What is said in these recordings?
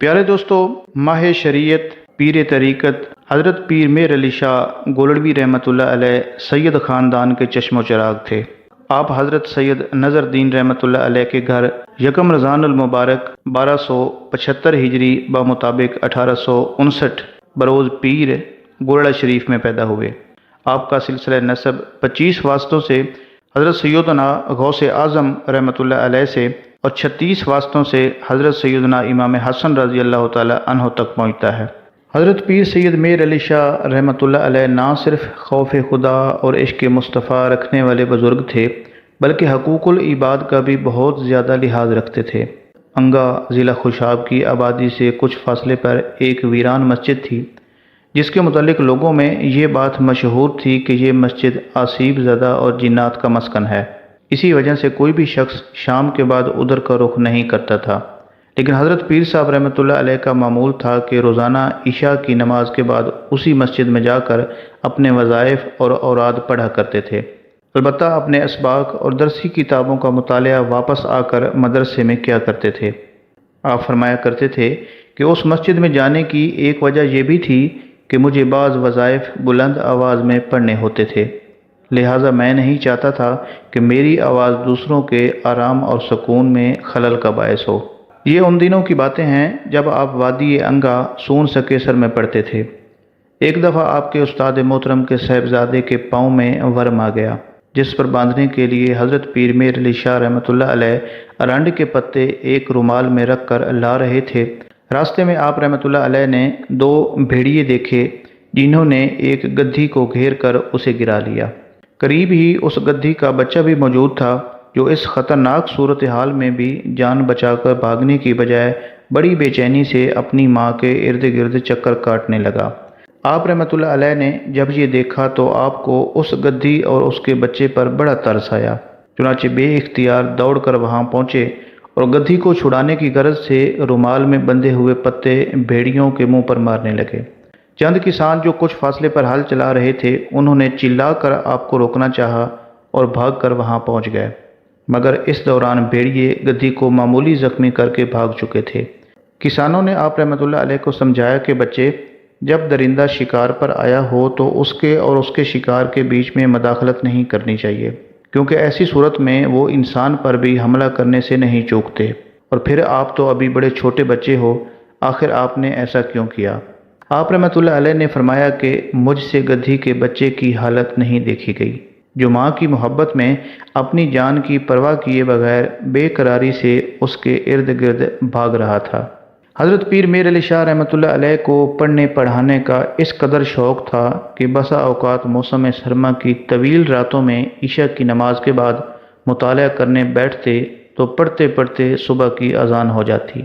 پیارے دوستو، ماہ شریعت پیر طریقت حضرت پیر میر علی شاہ گولڑوی رحمۃ اللہ علیہ سید خاندان کے چشم و چراغ تھے۔ آپ حضرت سید نظر الدین رحمۃ اللہ علیہ کے گھر یکم رمضان المبارک 1275 ہجری بمطابق 1859 بروز پیر گولڑا شریف میں پیدا ہوئے۔ آپ کا سلسلہ نسب 25 واسطوں سے حضرت سیدنا غوث اعظم رحمۃ اللہ علیہ سے اور 36 واسطوں سے حضرت سیدنا امام حسن رضی اللہ تعالی عنہ تک پہنچتا ہے۔ حضرت پیر سید میر علی شاہ رحمۃ اللہ علیہ نہ صرف خوف خدا اور عشق مصطفیٰ رکھنے والے بزرگ تھے بلکہ حقوق العباد کا بھی بہت زیادہ لحاظ رکھتے تھے۔ انگا ضلع خوشاب کی آبادی سے کچھ فاصلے پر ایک ویران مسجد تھی جس کے متعلق لوگوں میں یہ بات مشہور تھی کہ یہ مسجد آسیب زدہ اور جنات کا مسکن ہے۔ اسی وجہ سے کوئی بھی شخص شام کے بعد ادھر کا رخ نہیں کرتا تھا، لیکن حضرت پیر صاحب رحمۃ اللہ علیہ کا معمول تھا کہ روزانہ عشاء کی نماز کے بعد اسی مسجد میں جا کر اپنے وظائف اور اوراد پڑھا کرتے تھے۔ البتہ اپنے اسباق اور درسی کتابوں کا مطالعہ واپس آ کر مدرسے میں کیا کرتے تھے۔ آپ فرمایا کرتے تھے کہ اس مسجد میں جانے کی ایک وجہ یہ بھی تھی کہ مجھے بعض وظائف بلند آواز میں پڑھنے ہوتے تھے، لہٰذا میں نہیں چاہتا تھا کہ میری آواز دوسروں کے آرام اور سکون میں خلل کا باعث ہو۔ یہ ان دنوں کی باتیں ہیں جب آپ وادی انگا سون سکیسر میں پڑھتے تھے۔ ایک دفعہ آپ کے استاد محترم کے صاحبزادے کے پاؤں میں ورم آ گیا، جس پر باندھنے کے لیے حضرت پیر میر علی شاہ رحمۃ اللہ علیہ ارنڈ کے پتے ایک رومال میں رکھ کر لا رہے تھے۔ راستے میں آپ رحمۃ اللہ علیہ نے 2 بھیڑیے دیکھے جنہوں نے ایک گدھی کو گھیر کر اسے گرا لیا۔ قریب ہی اس گدھی کا بچہ بھی موجود تھا جو اس خطرناک صورتحال میں بھی جان بچا کر بھاگنے کی بجائے بڑی بے چینی سے اپنی ماں کے ارد گرد چکر کاٹنے لگا۔ آپ رحمۃ اللہ علیہ نے جب یہ دیکھا تو آپ کو اس گدھی اور اس کے بچے پر بڑا ترس آیا، چنانچہ بے اختیار دوڑ کر وہاں پہنچے اور گدھی کو چھڑانے کی غرض سے رومال میں بندھے ہوئے پتے بھیڑیوں کے منہ پر مارنے لگے۔ چند کسان جو کچھ فاصلے پر ہل چلا رہے تھے انہوں نے چلا کر آپ کو روکنا چاہا اور بھاگ کر وہاں پہنچ گئے، مگر اس دوران بھیڑیے گدھی کو معمولی زخمی کر کے بھاگ چکے تھے۔ کسانوں نے آپ رحمۃ اللہ علیہ کو سمجھایا کہ بچے، جب درندہ شکار پر آیا ہو تو اس کے اور اس کے شکار کے بیچ میں مداخلت نہیں کرنی چاہیے، کیونکہ ایسی صورت میں وہ انسان پر بھی حملہ کرنے سے نہیں چوکتے، اور پھر آپ تو ابھی بڑے چھوٹے بچے ہو، آخر آپ نے ایسا کیوں کیا؟ آپ رحمۃ اللہ علیہ نے فرمایا کہ مجھ سے گدھی کے بچے کی حالت نہیں دیکھی گئی، جو ماں کی محبت میں اپنی جان کی پرواہ کیے بغیر بے قراری سے اس کے ارد گرد بھاگ رہا تھا۔ حضرت پیر میر علی شاہ رحمۃ اللہ علیہ کو پڑھنے پڑھانے کا اس قدر شوق تھا کہ بسا اوقات موسم سرما کی طویل راتوں میں عشاء کی نماز کے بعد مطالعہ کرنے بیٹھتے تو پڑھتے پڑھتے صبح کی اذان ہو جاتی۔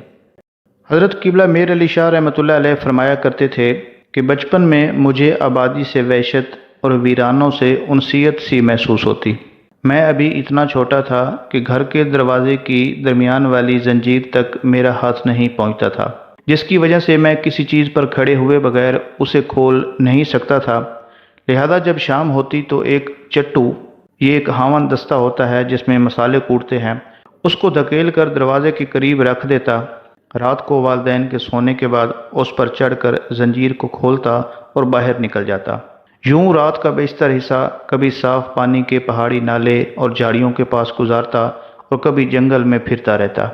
حضرت قبلہ میر علی شاہ رحمۃ اللہ علیہ فرمایا کرتے تھے کہ بچپن میں مجھے آبادی سے وحشت اور ویرانوں سے انسیت سی محسوس ہوتی۔ میں ابھی اتنا چھوٹا تھا کہ گھر کے دروازے کی درمیان والی زنجیر تک میرا ہاتھ نہیں پہنچتا تھا، جس کی وجہ سے میں کسی چیز پر کھڑے ہوئے بغیر اسے کھول نہیں سکتا تھا۔ لہذا جب شام ہوتی تو ایک چٹو، یہ ایک ہاون دستہ ہوتا ہے جس میں مسالے کوٹتے ہیں، اس کو دھکیل کر دروازے کے قریب رکھ دیتا۔ رات کو والدین کے سونے کے بعد اس پر چڑھ کر زنجیر کو کھولتا اور باہر نکل جاتا۔ یوں رات کا بیشتر حصہ کبھی صاف پانی کے پہاڑی نالے اور جھاڑیوں کے پاس گزارتا اور کبھی جنگل میں پھرتا رہتا۔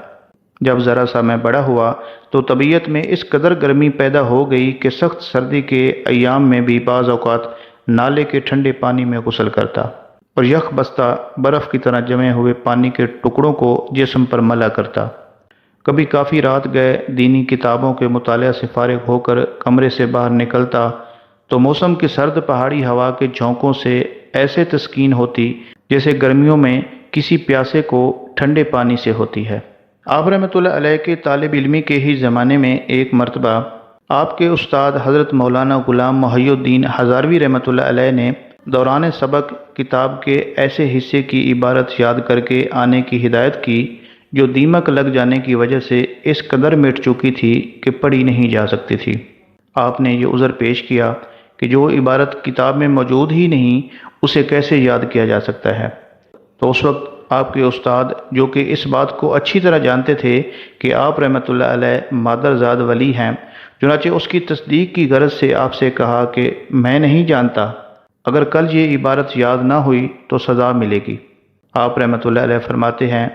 جب ذرا سا میں بڑا ہوا تو طبیعت میں اس قدر گرمی پیدا ہو گئی کہ سخت سردی کے ایام میں بھی بعض اوقات نالے کے ٹھنڈے پانی میں غسل کرتا اور یخ بستہ برف کی طرح جمے ہوئے پانی کے ٹکڑوں کو جسم پر ملا کرتا۔ کبھی کافی رات گئے دینی کتابوں کے مطالعہ سے فارغ ہو کر کمرے سے باہر نکلتا تو موسم کی سرد پہاڑی ہوا کے جھونکوں سے ایسے تسکین ہوتی جیسے گرمیوں میں کسی پیاسے کو ٹھنڈے پانی سے ہوتی ہے۔ آپ رحمۃ اللہ علیہ کے طالب علمی کے ہی زمانے میں ایک مرتبہ آپ کے استاد حضرت مولانا غلام محی الدین ہزاروی رحمۃ اللہ علیہ نے دوران سبق کتاب کے ایسے حصے کی عبارت یاد کر کے آنے کی ہدایت کی جو دیمک لگ جانے کی وجہ سے اس قدر مٹ چکی تھی کہ پڑھی نہیں جا سکتی تھی۔ آپ نے یہ عذر پیش کیا کہ جو عبارت کتاب میں موجود ہی نہیں اسے کیسے یاد کیا جا سکتا ہے۔ تو اس وقت آپ کے استاد جو کہ اس بات کو اچھی طرح جانتے تھے کہ آپ رحمۃ اللہ علیہ مادرزاد ولی ہیں، چنانچہ اس کی تصدیق کی غرض سے آپ سے کہا کہ میں نہیں جانتا، اگر کل یہ عبارت یاد نہ ہوئی تو سزا ملے گی۔ آپ رحمۃ اللہ علیہ فرماتے ہیں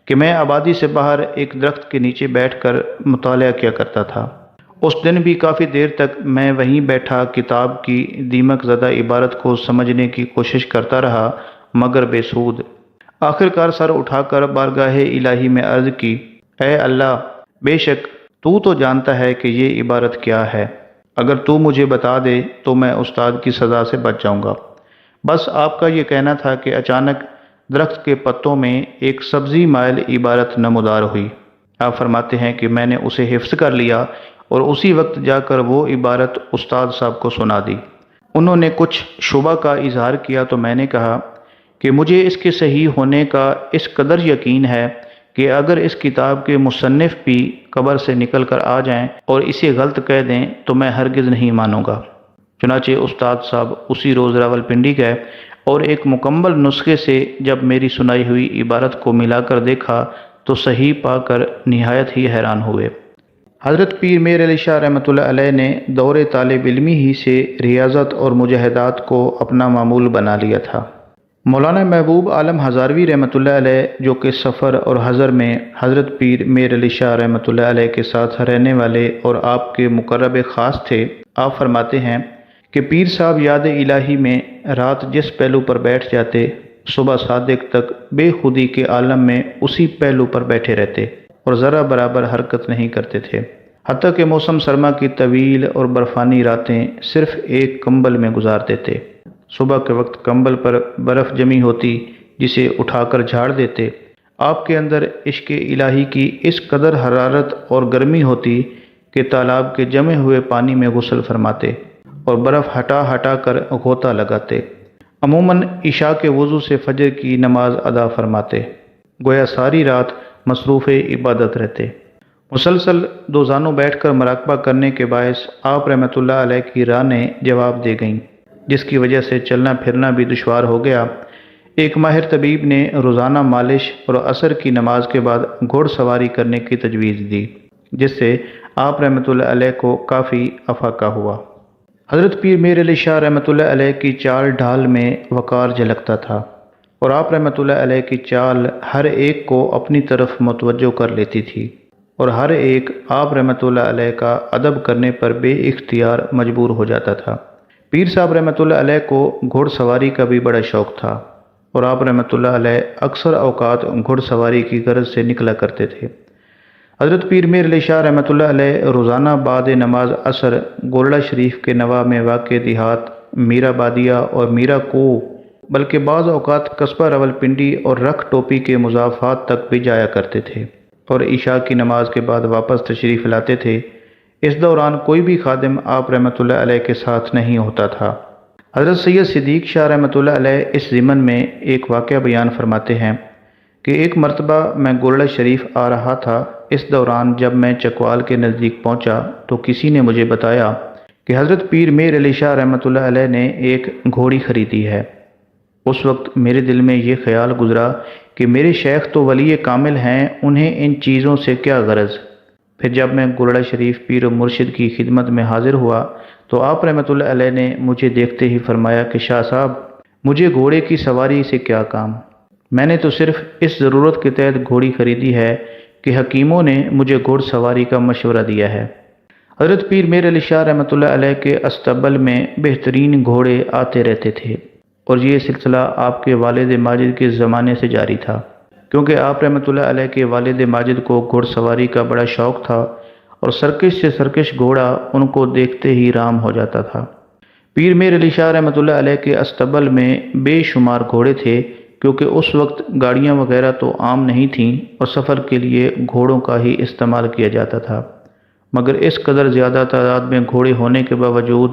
کہ میں آبادی سے باہر ایک درخت کے نیچے بیٹھ کر مطالعہ کیا کرتا تھا۔ اس دن بھی کافی دیر تک میں وہیں بیٹھا کتاب کی دیمک زدہ عبارت کو سمجھنے کی کوشش کرتا رہا، مگر بے سود۔ آخر کار سر اٹھا کر بارگاہ الہی میں عرض کی، اے اللہ، بے شک تو جانتا ہے کہ یہ عبارت کیا ہے، اگر تو مجھے بتا دے تو میں استاد کی سزا سے بچ جاؤں گا۔ بس آپ کا یہ کہنا تھا کہ اچانک درخت کے پتوں میں ایک سبزی مائل عبارت نمودار ہوئی۔ آپ فرماتے ہیں کہ میں نے اسے حفظ کر لیا اور اسی وقت جا کر وہ عبارت استاد صاحب کو سنا دی۔ انہوں نے کچھ شبہ کا اظہار کیا تو میں نے کہا کہ مجھے اس کے صحیح ہونے کا اس قدر یقین ہے کہ اگر اس کتاب کے مصنف بھی قبر سے نکل کر آ جائیں اور اسے غلط کہہ دیں تو میں ہرگز نہیں مانوں گا۔ چنانچہ استاد صاحب اسی روز راولپنڈی گئے اور ایک مکمل نسخے سے جب میری سنائی ہوئی عبارت کو ملا کر دیکھا تو صحیح پا کر نہایت ہی حیران ہوئے۔ حضرت پیر میر علی شاہ رحمۃ اللہ علیہ نے دور طالب علمی ہی سے ریاضت اور مجاہدات کو اپنا معمول بنا لیا تھا۔ مولانا محبوب عالم ہزاروی رحمۃ اللہ علیہ جو کہ سفر اور حضر میں حضرت پیر میر علی شاہ رحمۃ اللہ علیہ کے ساتھ رہنے والے اور آپ کے مقرب خاص تھے، آپ فرماتے ہیں کہ پیر صاحب یاد الہی میں رات جس پہلو پر بیٹھ جاتے، صبح صادق تک بے خودی کے عالم میں اسی پہلو پر بیٹھے رہتے اور ذرا برابر حرکت نہیں کرتے تھے، حتیٰ کہ موسم سرما کی طویل اور برفانی راتیں صرف ایک کمبل میں گزار دیتے۔ صبح کے وقت کمبل پر برف جمی ہوتی جسے اٹھا کر جھاڑ دیتے۔ آپ کے اندر عشق الہی کی اس قدر حرارت اور گرمی ہوتی کہ تالاب کے جمے ہوئے پانی میں غسل فرماتے اور برف ہٹا ہٹا کر غوطہ لگاتے۔ عموماً عشاء کے وضو سے فجر کی نماز ادا فرماتے، گویا ساری رات مصروف عبادت رہتے۔ مسلسل دو زانوں بیٹھ کر مراقبہ کرنے کے باعث آپ رحمۃ اللہ علیہ کی رانیں جواب دے گئیں، جس کی وجہ سے چلنا پھرنا بھی دشوار ہو گیا۔ ایک ماہر طبیب نے روزانہ مالش اور عصر کی نماز کے بعد گھوڑ سواری کرنے کی تجویز دی، جس سے آپ رحمۃ اللہ علیہ کو کافی افاقہ ہوا۔ حضرت پیر میر علی شاہ رحمۃ اللہ علیہ کی چال ڈھال میں وقار جھلکتا تھا اور آپ رحمۃ اللہ علیہ کی چال ہر ایک کو اپنی طرف متوجہ کر لیتی تھی اور ہر ایک آپ رحمۃ اللہ علیہ کا ادب کرنے پر بے اختیار مجبور ہو جاتا تھا۔ پیر صاحب رحمۃ اللہ علیہ کو گھوڑ سواری کا بھی بڑا شوق تھا اور آپ رحمۃ اللہ علیہ اکثر اوقات گھوڑ سواری کی غرض سے نکلا کرتے تھے۔ حضرت پیر میر علی شاہ رحمۃ اللہ علیہ روزانہ بعد نماز عصر گولڑا شریف کے نواح میں واقع دیہات میرا بادیہ اور میرا کو، بلکہ بعض اوقات قصبہ راولپنڈی اور رکھ ٹوپی کے مضافات تک بھی جایا کرتے تھے اور عشاء کی نماز کے بعد واپس تشریف لاتے تھے۔ اس دوران کوئی بھی خادم آپ رحمۃ اللہ علیہ کے ساتھ نہیں ہوتا تھا۔ حضرت سید صدیق شاہ رحمۃ اللہ علیہ اس ضمن میں ایک واقعہ بیان فرماتے ہیں کہ ایک مرتبہ میں گولڑا شریف آ رہا تھا۔ اس دوران جب میں چکوال کے نزدیک پہنچا تو کسی نے مجھے بتایا کہ حضرت پیر میر علی شاہ رحمۃ اللہ علیہ نے ایک گھوڑی خریدی ہے۔ اس وقت میرے دل میں یہ خیال گزرا کہ میرے شیخ تو ولی کامل ہیں، انہیں ان چیزوں سے کیا غرض۔ پھر جب میں گولڑا شریف پیر و مرشد کی خدمت میں حاضر ہوا تو آپ رحمۃ اللہ علیہ نے مجھے دیکھتے ہی فرمایا کہ شاہ صاحب، مجھے گھوڑے کی سواری سے کیا کام، میں نے تو صرف اس ضرورت کے تحت گھوڑی خریدی ہے کہ حکیموں نے مجھے گھوڑ سواری کا مشورہ دیا ہے۔ حضرت پیر میر علی شاہ رحمۃ اللہ علیہ کے استبل میں بہترین گھوڑے آتے رہتے تھے اور یہ سلسلہ آپ کے والد ماجد کے زمانے سے جاری تھا، کیونکہ آپ رحمۃ اللہ علیہ کے والد ماجد کو گھوڑ سواری کا بڑا شوق تھا اور سرکش سے سرکش گھوڑا ان کو دیکھتے ہی رام ہو جاتا تھا۔ پیر میر علی شاہ رحمۃ اللہ علیہ کے استبل میں بے شمار گھوڑے تھے، کیونکہ اس وقت گاڑیاں وغیرہ تو عام نہیں تھیں اور سفر کے لیے گھوڑوں کا ہی استعمال کیا جاتا تھا، مگر اس قدر زیادہ تعداد میں گھوڑے ہونے کے باوجود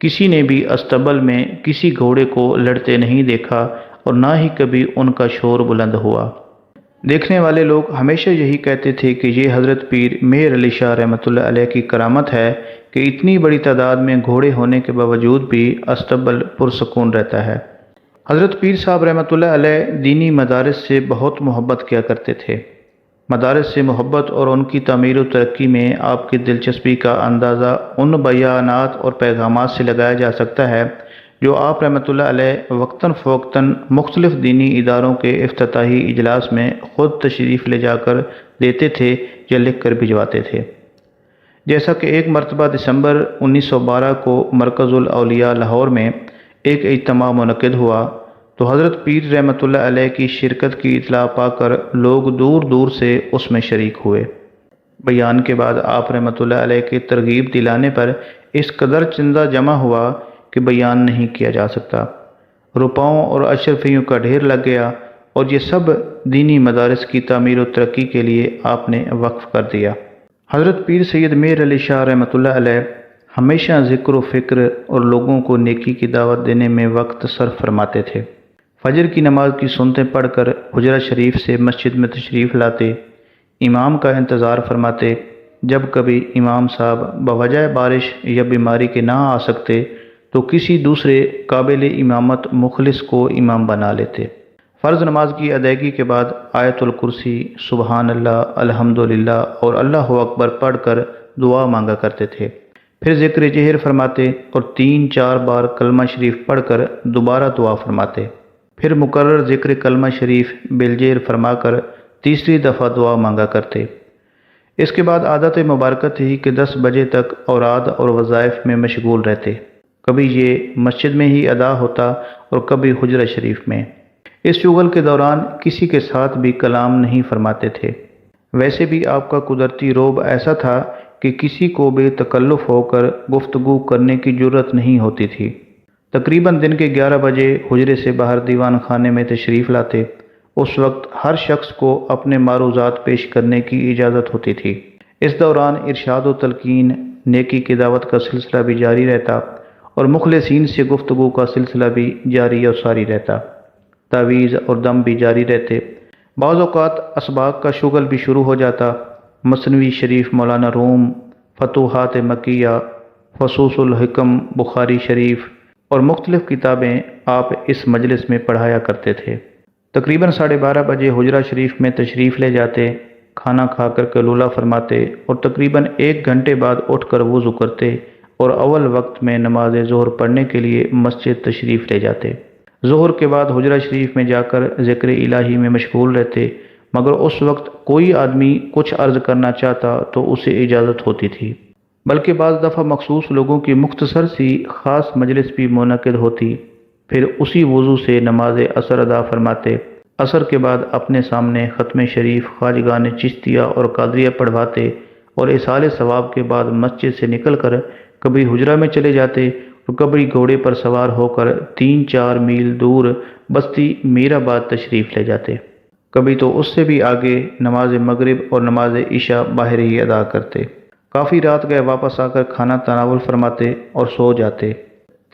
کسی نے بھی استبل میں کسی گھوڑے کو لڑتے نہیں دیکھا اور نہ ہی کبھی ان کا شور بلند ہوا۔ دیکھنے والے لوگ ہمیشہ یہی کہتے تھے کہ یہ حضرت پیر میر علی شاہ رحمۃ اللہ علیہ کی کرامت ہے کہ اتنی بڑی تعداد میں گھوڑے ہونے کے باوجود بھی استبل پرسکون رہتا ہے۔ حضرت پیر صاحب رحمۃ اللہ علیہ دینی مدارس سے بہت محبت کیا کرتے تھے۔ مدارس سے محبت اور ان کی تعمیر و ترقی میں آپ کی دلچسپی کا اندازہ ان بیانات اور پیغامات سے لگایا جا سکتا ہے جو آپ رحمۃ اللہ علیہ وقتاً فوقتاً مختلف دینی اداروں کے افتتاحی اجلاس میں خود تشریف لے جا کر دیتے تھے یا لکھ کر بھجواتے تھے۔ جیسا کہ ایک مرتبہ دسمبر 1912 کو مرکز الاولیاء لاہور میں ایک اجتماع منعقد ہوا تو حضرت پیر رحمۃ اللہ علیہ کی شرکت کی اطلاع پا کر لوگ دور دور سے اس میں شریک ہوئے۔ بیان کے بعد آپ رحمۃ اللہ علیہ کے ترغیب دلانے پر اس قدر چندہ جمع ہوا کہ بیان نہیں کیا جا سکتا۔ روپاؤں اور اشرفیوں کا ڈھیر لگ گیا اور یہ سب دینی مدارس کی تعمیر و ترقی کے لیے آپ نے وقف کر دیا۔ حضرت پیر سید میر علی شاہ رحمۃ اللہ علیہ ہمیشہ ذکر و فکر اور لوگوں کو نیکی کی دعوت دینے میں وقت صرف فرماتے تھے۔ فجر کی نماز کی سنتیں پڑھ کر حجرہ شریف سے مسجد میں تشریف لاتے، امام کا انتظار فرماتے۔ جب کبھی امام صاحب بوجہ بارش یا بیماری کے نہ آ سکتے تو کسی دوسرے قابل امامت مخلص کو امام بنا لیتے۔ فرض نماز کی ادائیگی کے بعد آیت الکرسی، سبحان اللہ، الحمدللہ اور اللہ اکبر پڑھ کر دعا مانگا کرتے تھے۔ پھر ذکر جہر فرماتے اور 3-4 بار کلمہ شریف پڑھ کر دوبارہ دعا فرماتے۔ پھر مقرر ذکر کلمہ شریف بالجہر فرما کر تیسری دفعہ دعا مانگا کرتے۔ اس کے بعد عادت مبارکہ تھی کہ 10 بجے تک اوراد اور وظائف میں مشغول رہتے۔ کبھی یہ مسجد میں ہی ادا ہوتا اور کبھی حجرہ شریف میں۔ اس شغل کے دوران کسی کے ساتھ بھی کلام نہیں فرماتے تھے۔ ویسے بھی آپ کا قدرتی روب ایسا تھا کہ کسی کو بے تکلف ہو کر گفتگو کرنے کی جرت نہیں ہوتی تھی۔ تقریباً دن کے 11 بجے حجرے سے باہر دیوان خانے میں تشریف لاتے۔ اس وقت ہر شخص کو اپنے معروضات پیش کرنے کی اجازت ہوتی تھی۔ اس دوران ارشاد و تلقین، نیکی کی دعوت کا سلسلہ بھی جاری رہتا اور مخلصین سے گفتگو کا سلسلہ بھی جاری و ساری رہتا۔ تعویذ اور دم بھی جاری رہتے۔ بعض اوقات اسباق کا شغل بھی شروع ہو جاتا۔ مثنوی شریف مولانا روم، فتوحات مکیہ، فصوص الحکم بخاری شریف اور مختلف کتابیں آپ اس مجلس میں پڑھایا کرتے تھے۔ تقریباً 12:30 بجے حجرہ شریف میں تشریف لے جاتے، کھانا کھا کر قیلولہ فرماتے اور تقریباً 1 گھنٹے بعد اٹھ کر وضو کرتے اور اول وقت میں نماز ظہر پڑھنے کے لیے مسجد تشریف لے جاتے۔ ظہر کے بعد حجرہ شریف میں جا کر ذکر الہی میں مشغول رہتے، مگر اس وقت کوئی آدمی کچھ عرض کرنا چاہتا تو اسے اجازت ہوتی تھی، بلکہ بعض دفعہ مخصوص لوگوں کی مختصر سی خاص مجلس بھی منعقد ہوتی۔ پھر اسی وضو سے نماز عصر ادا فرماتے۔ عصر کے بعد اپنے سامنے ختم شریف خواجگان چشتیہ اور قادریہ پڑھواتے اور اصال ثواب کے بعد مسجد سے نکل کر کبھی حجرہ میں چلے جاتے اور کبھی گھوڑے پر سوار ہو کر 3-4 میل دور بستی میر آباد تشریف لے جاتے۔ کبھی تو اس سے بھی آگے نماز مغرب اور نماز عشاء باہر ہی ادا کرتے۔ کافی رات گئے واپس آ کر کھانا تناول فرماتے اور سو جاتے۔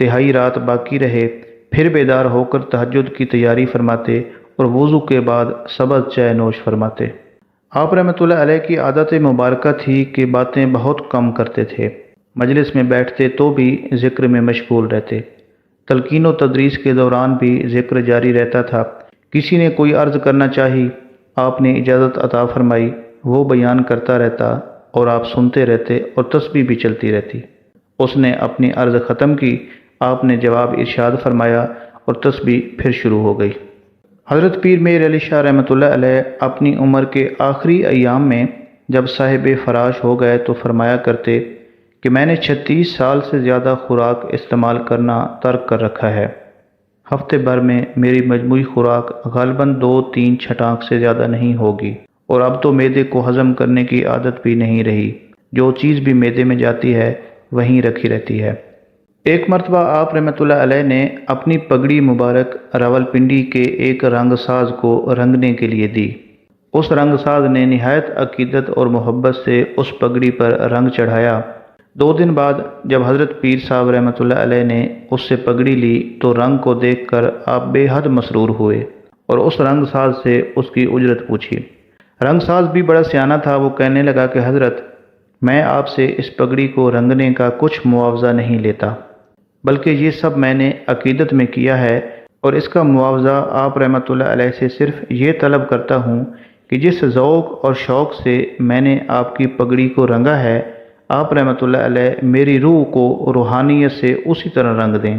تہائی رات باقی رہے، پھر بیدار ہو کر تہجد کی تیاری فرماتے اور وضو کے بعد سبز چائے نوش فرماتے۔ آپ رحمۃ اللہ علیہ کی عادت مبارکہ تھی کہ باتیں بہت کم کرتے تھے۔ مجلس میں بیٹھتے تو بھی ذکر میں مشغول رہتے۔ تلقین و تدریس کے دوران بھی ذکر جاری رہتا تھا۔ کسی نے کوئی عرض کرنا چاہی، آپ نے اجازت عطا فرمائی، وہ بیان کرتا رہتا اور آپ سنتے رہتے اور تسبیح بھی چلتی رہتی۔ اس نے اپنی عرض ختم کی، آپ نے جواب ارشاد فرمایا اور تسبیح پھر شروع ہو گئی۔ حضرت پیر میر علی شاہ رحمۃ اللہ علیہ اپنی عمر کے آخری ایام میں جب صاحب فراش ہو گئے تو فرمایا کرتے کہ میں نے 36 سال سے زیادہ خوراک استعمال کرنا ترک کر رکھا ہے۔ ہفتے بھر میں میری مجموعی خوراک غالباً 2-3 چھٹانک سے زیادہ نہیں ہوگی، اور اب تو معدے کو ہضم کرنے کی عادت بھی نہیں رہی۔ جو چیز بھی معدے میں جاتی ہے وہیں رکھی رہتی ہے۔ ایک مرتبہ آپ رحمۃ اللہ علیہ نے اپنی پگڑی مبارک راولپنڈی کے ایک رنگ ساز کو رنگنے کے لیے دی۔ اس رنگ ساز نے نہایت عقیدت اور محبت سے اس پگڑی پر رنگ چڑھایا۔ 2 دن بعد جب حضرت پیر صاحب رحمۃ اللہ علیہ نے اس سے پگڑی لی تو رنگ کو دیکھ کر آپ بے حد مسرور ہوئے اور اس رنگ ساز سے اس کی اجرت پوچھی۔ رنگ ساز بھی بڑا سیانہ تھا، وہ کہنے لگا کہ حضرت، میں آپ سے اس پگڑی کو رنگنے کا کچھ معاوضہ نہیں لیتا، بلکہ یہ سب میں نے عقیدت میں کیا ہے اور اس کا معاوضہ آپ رحمۃ اللہ علیہ سے صرف یہ طلب کرتا ہوں کہ جس ذوق اور شوق سے میں نے آپ کی پگڑی کو رنگا ہے، آپ رحمۃ اللہ علیہ میری روح کو روحانیت سے اسی طرح رنگ دیں۔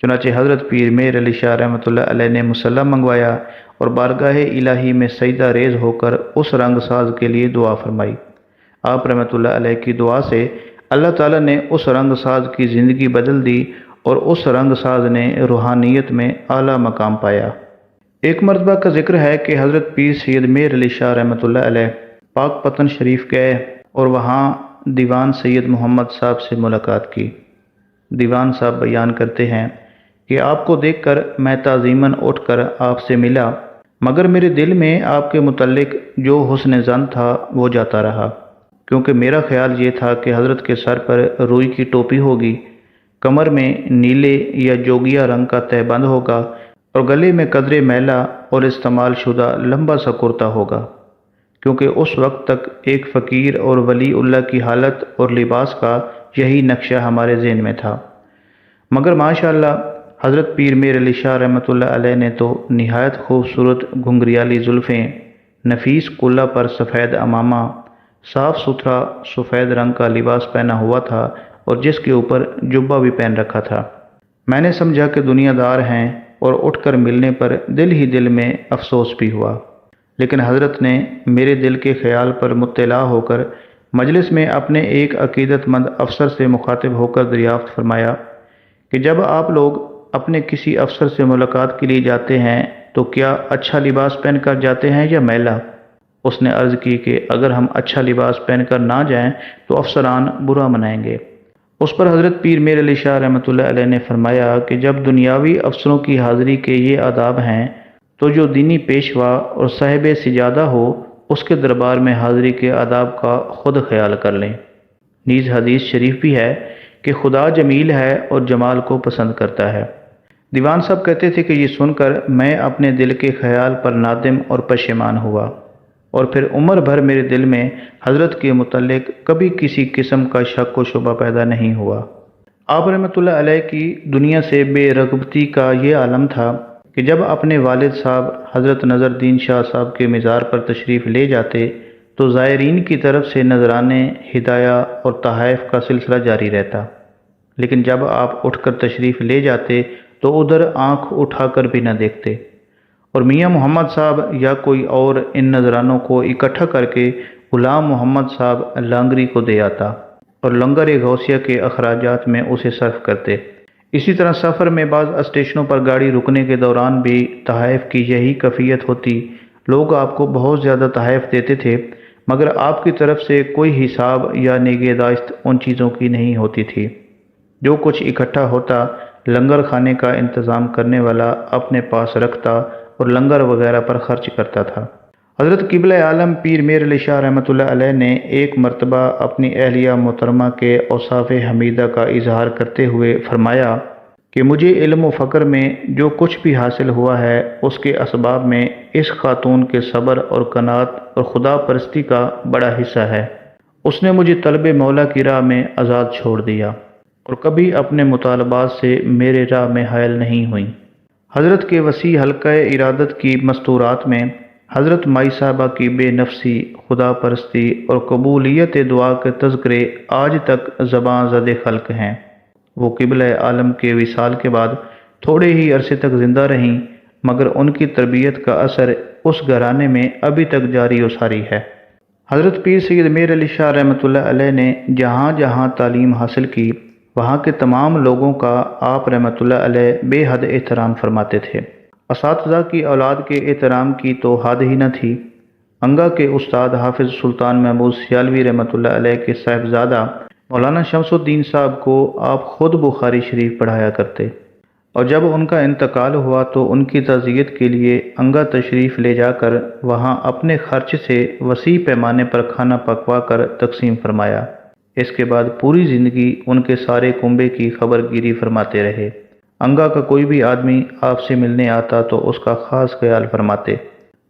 چنانچہ حضرت پیر میر علی شاہ رحمۃ اللہ علیہ نے مسلح منگوایا اور بارگاہ الہی میں سجدہ ریز ہو کر اس رنگ ساز کے لیے دعا فرمائی۔ آپ رحمۃ اللہ علیہ کی دعا سے اللہ تعالیٰ نے اس رنگ ساز کی زندگی بدل دی اور اس رنگ ساز نے روحانیت میں اعلیٰ مقام پایا۔ ایک مرتبہ کا ذکر ہے کہ حضرت پیر سید میر علی شاہ رحمۃ اللہ علیہ پاک پتن شریف گئے اور وہاں دیوان سید محمد صاحب سے ملاقات کی۔ دیوان صاحب بیان کرتے ہیں کہ آپ کو دیکھ کر میں تعظیماً اٹھ کر آپ سے ملا، مگر میرے دل میں آپ کے متعلق جو حسن ظن تھا وہ جاتا رہا، کیونکہ میرا خیال یہ تھا کہ حضرت کے سر پر روئی کی ٹوپی ہوگی، کمر میں نیلے یا جوگیا رنگ کا تہبند ہوگا اور گلے میں قدرے میلا اور استعمال شدہ لمبا سا کرتا ہوگا، کیونکہ اس وقت تک ایک فقیر اور ولی اللہ کی حالت اور لباس کا یہی نقشہ ہمارے ذہن میں تھا۔ مگر ماشاءاللہ حضرت پیر میر علی شاہ رحمۃ اللہ علیہ نے تو نہایت خوبصورت گھنگریالی زلفیں، نفیس کلہ پر سفید امامہ، صاف ستھرا سفید رنگ کا لباس پہنا ہوا تھا اور جس کے اوپر جبہ بھی پہن رکھا تھا۔ میں نے سمجھا کہ دنیا دار ہیں اور اٹھ کر ملنے پر دل ہی دل میں افسوس بھی ہوا، لیکن حضرت نے میرے دل کے خیال پر مطلع ہو کر مجلس میں اپنے ایک عقیدت مند افسر سے مخاطب ہو کر دریافت فرمایا کہ جب آپ لوگ اپنے کسی افسر سے ملاقات کے لیے جاتے ہیں تو کیا اچھا لباس پہن کر جاتے ہیں یا میلا؟ اس نے عرض کی کہ اگر ہم اچھا لباس پہن کر نہ جائیں تو افسران برا منائیں گے۔ اس پر حضرت پیر میر علی شاہ رحمۃ اللہ علیہ نے فرمایا کہ جب دنیاوی افسروں کی حاضری کے یہ آداب ہیں تو جو دینی پیشوا اور صاحب سجادہ ہو اس کے دربار میں حاضری کے آداب کا خود خیال کر لیں۔ نیز حدیث شریف بھی ہے کہ خدا جمیل ہے اور جمال کو پسند کرتا ہے۔ دیوان صاحب کہتے تھے کہ یہ سن کر میں اپنے دل کے خیال پر نادم اور پشیمان ہوا، اور پھر عمر بھر میرے دل میں حضرت کے متعلق کبھی کسی قسم کا شک و شبہ پیدا نہیں ہوا۔ آپ رحمۃ اللہ علیہ کی دنیا سے بے رغبتی کا یہ عالم تھا کہ جب اپنے والد صاحب حضرت نظر الدین شاہ صاحب کے مزار پر تشریف لے جاتے تو زائرین کی طرف سے نذرانے، ہدایہ اور تحائف کا سلسلہ جاری رہتا، لیکن جب آپ اٹھ کر تشریف لے جاتے تو ادھر آنکھ اٹھا کر بھی نہ دیکھتے، اور میاں محمد صاحب یا کوئی اور ان نذرانوں کو اکٹھا کر کے غلام محمد صاحب لانگری کو دے آتا اور لنگر غوثیہ کے اخراجات میں اسے صرف کرتے۔ اسی طرح سفر میں بعض اسٹیشنوں پر گاڑی رکنے کے دوران بھی تحائف کی یہی کیفیت ہوتی۔ لوگ آپ کو بہت زیادہ تحائف دیتے تھے، مگر آپ کی طرف سے کوئی حساب یا نگہداشت ان چیزوں کی نہیں ہوتی تھی۔ جو کچھ اکٹھا ہوتا لنگر کھانے کا انتظام کرنے والا اپنے پاس رکھتا اور لنگر وغیرہ پر خرچ کرتا تھا۔ حضرت قبلہ عالم پیر میر علی شاہ رحمۃ اللہ علیہ نے ایک مرتبہ اپنی اہلیہ محترمہ کے اوصاف حمیدہ کا اظہار کرتے ہوئے فرمایا کہ مجھے علم و فقر میں جو کچھ بھی حاصل ہوا ہے اس کے اسباب میں اس خاتون کے صبر اور قناعت اور خدا پرستی کا بڑا حصہ ہے۔ اس نے مجھے طلب مولا کی راہ میں آزاد چھوڑ دیا اور کبھی اپنے مطالبات سے میرے راہ میں حائل نہیں ہوئیں۔ حضرت کے وسیع حلقہ ارادت کی مستورات میں حضرت مائی صاحبہ کی بے نفسی، خدا پرستی اور قبولیت دعا کے تذکرے آج تک زباں زد خلق ہیں۔ وہ قبلہ عالم کے وصال کے بعد تھوڑے ہی عرصے تک زندہ رہیں، مگر ان کی تربیت کا اثر اس گھرانے میں ابھی تک جاری و ساری ہے۔ حضرت پیر سید میر علی شاہ رحمۃ اللہ علیہ نے جہاں جہاں تعلیم حاصل کی وہاں کے تمام لوگوں کا آپ رحمۃ اللہ علیہ بے حد احترام فرماتے تھے۔ اساتذہ کی اولاد کے احترام کی تو حد ہی نہ تھی۔ انگا کے استاد حافظ سلطان محمود سیالوی رحمۃ اللہ علیہ کے صاحبزادہ مولانا شمس الدین صاحب کو آپ خود بخاری شریف پڑھایا کرتے، اور جب ان کا انتقال ہوا تو ان کی تعزیت کے لیے انگا تشریف لے جا کر وہاں اپنے خرچ سے وسیع پیمانے پر کھانا پکوا کر تقسیم فرمایا۔ اس کے بعد پوری زندگی ان کے سارے کنبے کی خبر گیری فرماتے رہے۔ انگا کا کوئی بھی آدمی آپ سے ملنے آتا تو اس کا خاص خیال فرماتے،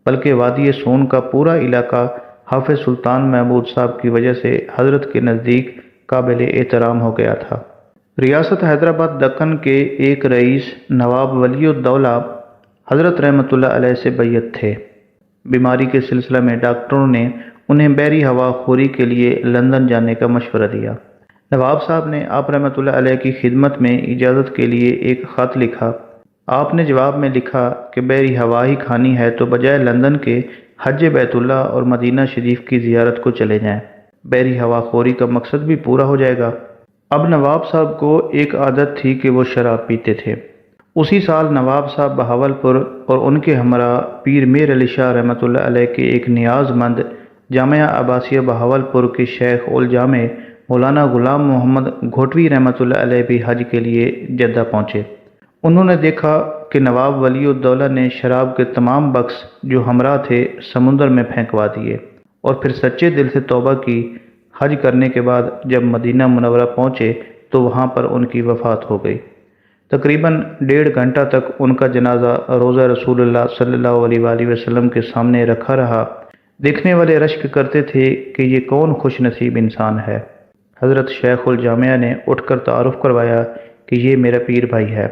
بلکہ وادی سون کا پورا علاقہ حافظ سلطان محمود صاحب کی وجہ سے حضرت کے نزدیک قابل احترام ہو گیا تھا۔ ریاست حیدرآباد دکن کے ایک رئیس نواب ولی الدولہ حضرت رحمۃ اللہ علیہ سے بیعت تھے۔ بیماری کے سلسلہ میں ڈاکٹروں نے انہیں بحری ہوا خوری کے لیے لندن جانے کا مشورہ دیا۔ نواب صاحب نے آپ رحمۃ اللہ علیہ کی خدمت میں اجازت کے لیے ایک خط لکھا۔ آپ نے جواب میں لکھا کہ بحری ہوا ہی کھانی ہے تو بجائے لندن کے حج بیت اللہ اور مدینہ شریف کی زیارت کو چلے جائیں، بحری ہوا خوری کا مقصد بھی پورا ہو جائے گا۔ اب نواب صاحب کو ایک عادت تھی کہ وہ شراب پیتے تھے۔ اسی سال نواب صاحب بہاولپور اور ان کے ہمراہ پیر میر علی شاہ رحمۃ اللہ علیہ کے ایک نیاز مند جامعہ عباسیہ بہاولپور کے شیخ الجامع مولانا غلام محمد گھوٹوی رحمۃ اللہ علیہ بھی حج کے لیے جدہ پہنچے۔ انہوں نے دیکھا کہ نواب ولی الدولہ نے شراب کے تمام بکس جو ہمراہ تھے سمندر میں پھینکوا دیے اور پھر سچے دل سے توبہ کی۔ حج کرنے کے بعد جب مدینہ منورہ پہنچے تو وہاں پر ان کی وفات ہو گئی۔ تقریباً 1.5 گھنٹہ تک ان کا جنازہ روضہ رسول اللہ صلی اللہ علیہ وآلہ وسلم کے سامنے رکھا رہا۔ دیکھنے والے رشک کرتے تھے کہ یہ کون خوش نصیب انسان ہے۔ حضرت شیخ الجامعہ نے اٹھ کر تعارف کروایا کہ یہ میرا پیر بھائی ہے۔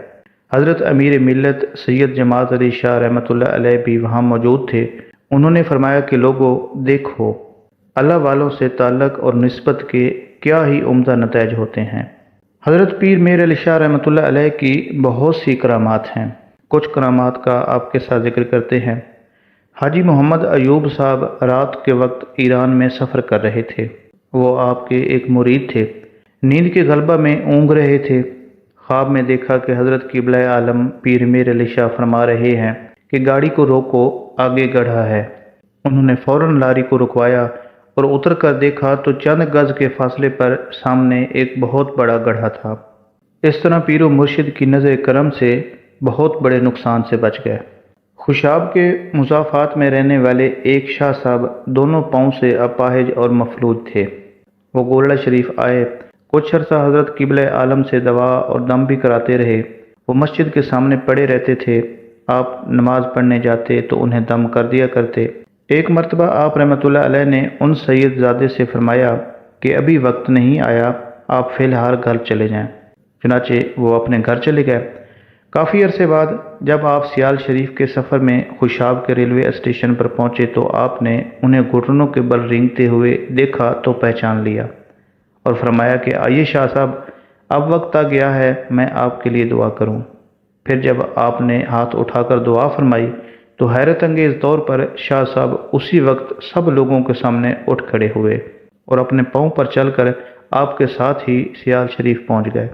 حضرت امیر ملت سید جماعت علی شاہ رحمۃ اللہ علیہ بھی وہاں موجود تھے۔ انہوں نے فرمایا کہ لوگو دیکھو، اللہ والوں سے تعلق اور نسبت کے کیا ہی عمدہ نتائج ہوتے ہیں۔ حضرت پیر میر علی شاہ رحمۃ اللہ علیہ کی بہت سی کرامات ہیں۔ کچھ کرامات کا آپ کے ساتھ ذکر کرتے ہیں۔ حاجی محمد ایوب صاحب رات کے وقت ایران میں سفر کر رہے تھے۔ وہ آپ کے ایک مرید تھے۔ نیند کے غلبہ میں اونگ رہے تھے۔ خواب میں دیکھا کہ حضرت قبلہ عالم پیر میر علی شاہ فرما رہے ہیں کہ گاڑی کو روکو، آگے گڑھا ہے۔ انہوں نے فوراً لاری کو رکوایا اور اتر کر دیکھا تو چند گز کے فاصلے پر سامنے ایک بہت بڑا گڑھا تھا۔ اس طرح پیر و مرشد کی نظر کرم سے بہت بڑے نقصان سے بچ گئے۔ خوشاب کے مضافات میں رہنے والے ایک شاہ صاحب دونوں پاؤں سے اپاہج اور مفلوج تھے۔ وہ گولڑا شریف آئے، کچھ عرصہ حضرت قبلہ عالم سے دوا اور دم بھی کراتے رہے۔ وہ مسجد کے سامنے پڑے رہتے تھے۔ آپ نماز پڑھنے جاتے تو انہیں دم کر دیا کرتے۔ ایک مرتبہ آپ رحمۃ اللہ علیہ نے ان سید زادے سے فرمایا کہ ابھی وقت نہیں آیا، آپ فی الحال گھر چلے جائیں۔ چنانچہ وہ اپنے گھر چلے گئے۔ کافی عرصے بعد جب آپ سیال شریف کے سفر میں خوشاب کے ریلوے اسٹیشن پر پہنچے تو آپ نے انہیں گھٹنوں کے بل رینگتے ہوئے دیکھا تو پہچان لیا اور فرمایا کہ آئیے شاہ صاحب، اب وقت آ گیا ہے میں آپ کے لیے دعا کروں۔ پھر جب آپ نے ہاتھ اٹھا کر دعا فرمائی تو حیرت انگیز طور پر شاہ صاحب اسی وقت سب لوگوں کے سامنے اٹھ کھڑے ہوئے اور اپنے پاؤں پر چل کر آپ کے ساتھ ہی سیال شریف پہنچ گئے۔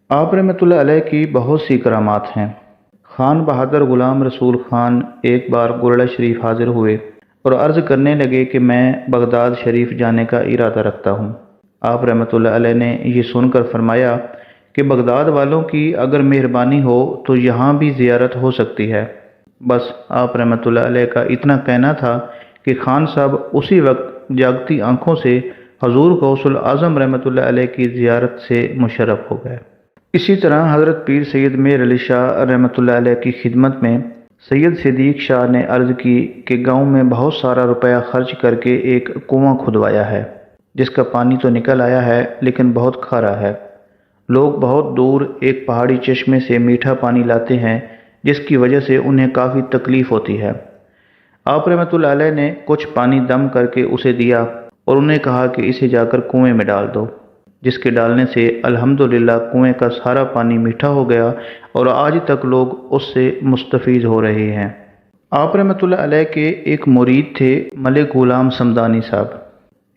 آپ رحمۃ اللہ علیہ کی بہت سی کرامات ہیں۔ خان بہادر غلام رسول خان ایک بار گولڑا شریف حاضر ہوئے اور عرض کرنے لگے کہ میں بغداد شریف جانے کا ارادہ رکھتا ہوں۔ آپ رحمۃ اللہ علیہ نے یہ سن کر فرمایا کہ بغداد والوں کی اگر مہربانی ہو تو یہاں بھی زیارت ہو سکتی ہے۔ بس آپ رحمۃ اللہ علیہ کا اتنا کہنا تھا کہ خان صاحب اسی وقت جاگتی آنکھوں سے حضور غوث العظم رحمۃ اللہ علیہ کی زیارت سے مشرف ہو گئے۔ اسی طرح حضرت پیر سید میر علی شاہ رحمۃ اللہ علیہ کی خدمت میں سید صدیق شاہ نے عرض کی کہ گاؤں میں بہت سارا روپیہ خرچ کر کے ایک کنواں کھدوایا ہے جس کا پانی تو نکل آیا ہے لیکن بہت کھارا ہے۔ لوگ بہت دور ایک پہاڑی چشمے سے میٹھا پانی لاتے ہیں جس کی وجہ سے انہیں کافی تکلیف ہوتی ہے۔ آپ رحمۃ اللہ علیہ نے کچھ پانی دم کر کے اسے دیا اور انہیں کہا کہ اسے جا کر کنویں میں ڈال دو، جس کے ڈالنے سے الحمدللہ کنویں کا سارا پانی میٹھا ہو گیا اور آج تک لوگ اس سے مستفید ہو رہے ہیں۔ آپ رحمۃ اللہ علیہ کے ایک مرید تھے ملک غلام صمدانی صاحب۔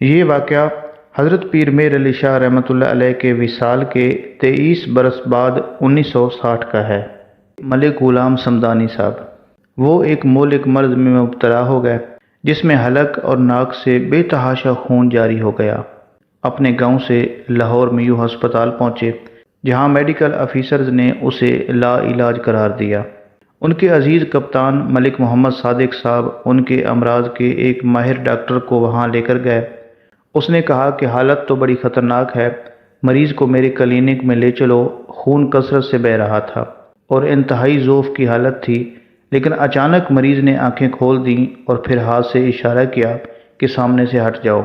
یہ واقعہ حضرت پیر میر علی شاہ رحمۃ اللہ علیہ کے وصال کے 23 برس بعد 1960 کا ہے۔ ملک غلام صمدانی صاحب وہ ایک مہلک مرض میں مبتلا ہو گئے جس میں حلق اور ناک سے بے تحاشا خون جاری ہو گیا۔ اپنے گاؤں سے لاہور میو ہسپتال پہنچے جہاں میڈیکل افیسرز نے اسے لا علاج قرار دیا۔ ان کے عزیز کپتان ملک محمد صادق صاحب ان کے امراض کے ایک ماہر ڈاکٹر کو وہاں لے کر گئے۔ اس نے کہا کہ حالت تو بڑی خطرناک ہے، مریض کو میرے کلینک میں لے چلو۔ خون کثرت سے بہہ رہا تھا اور انتہائی ضعف کی حالت تھی، لیکن اچانک مریض نے آنکھیں کھول دیں اور پھر ہاتھ سے اشارہ کیا کہ سامنے سے ہٹ جاؤ،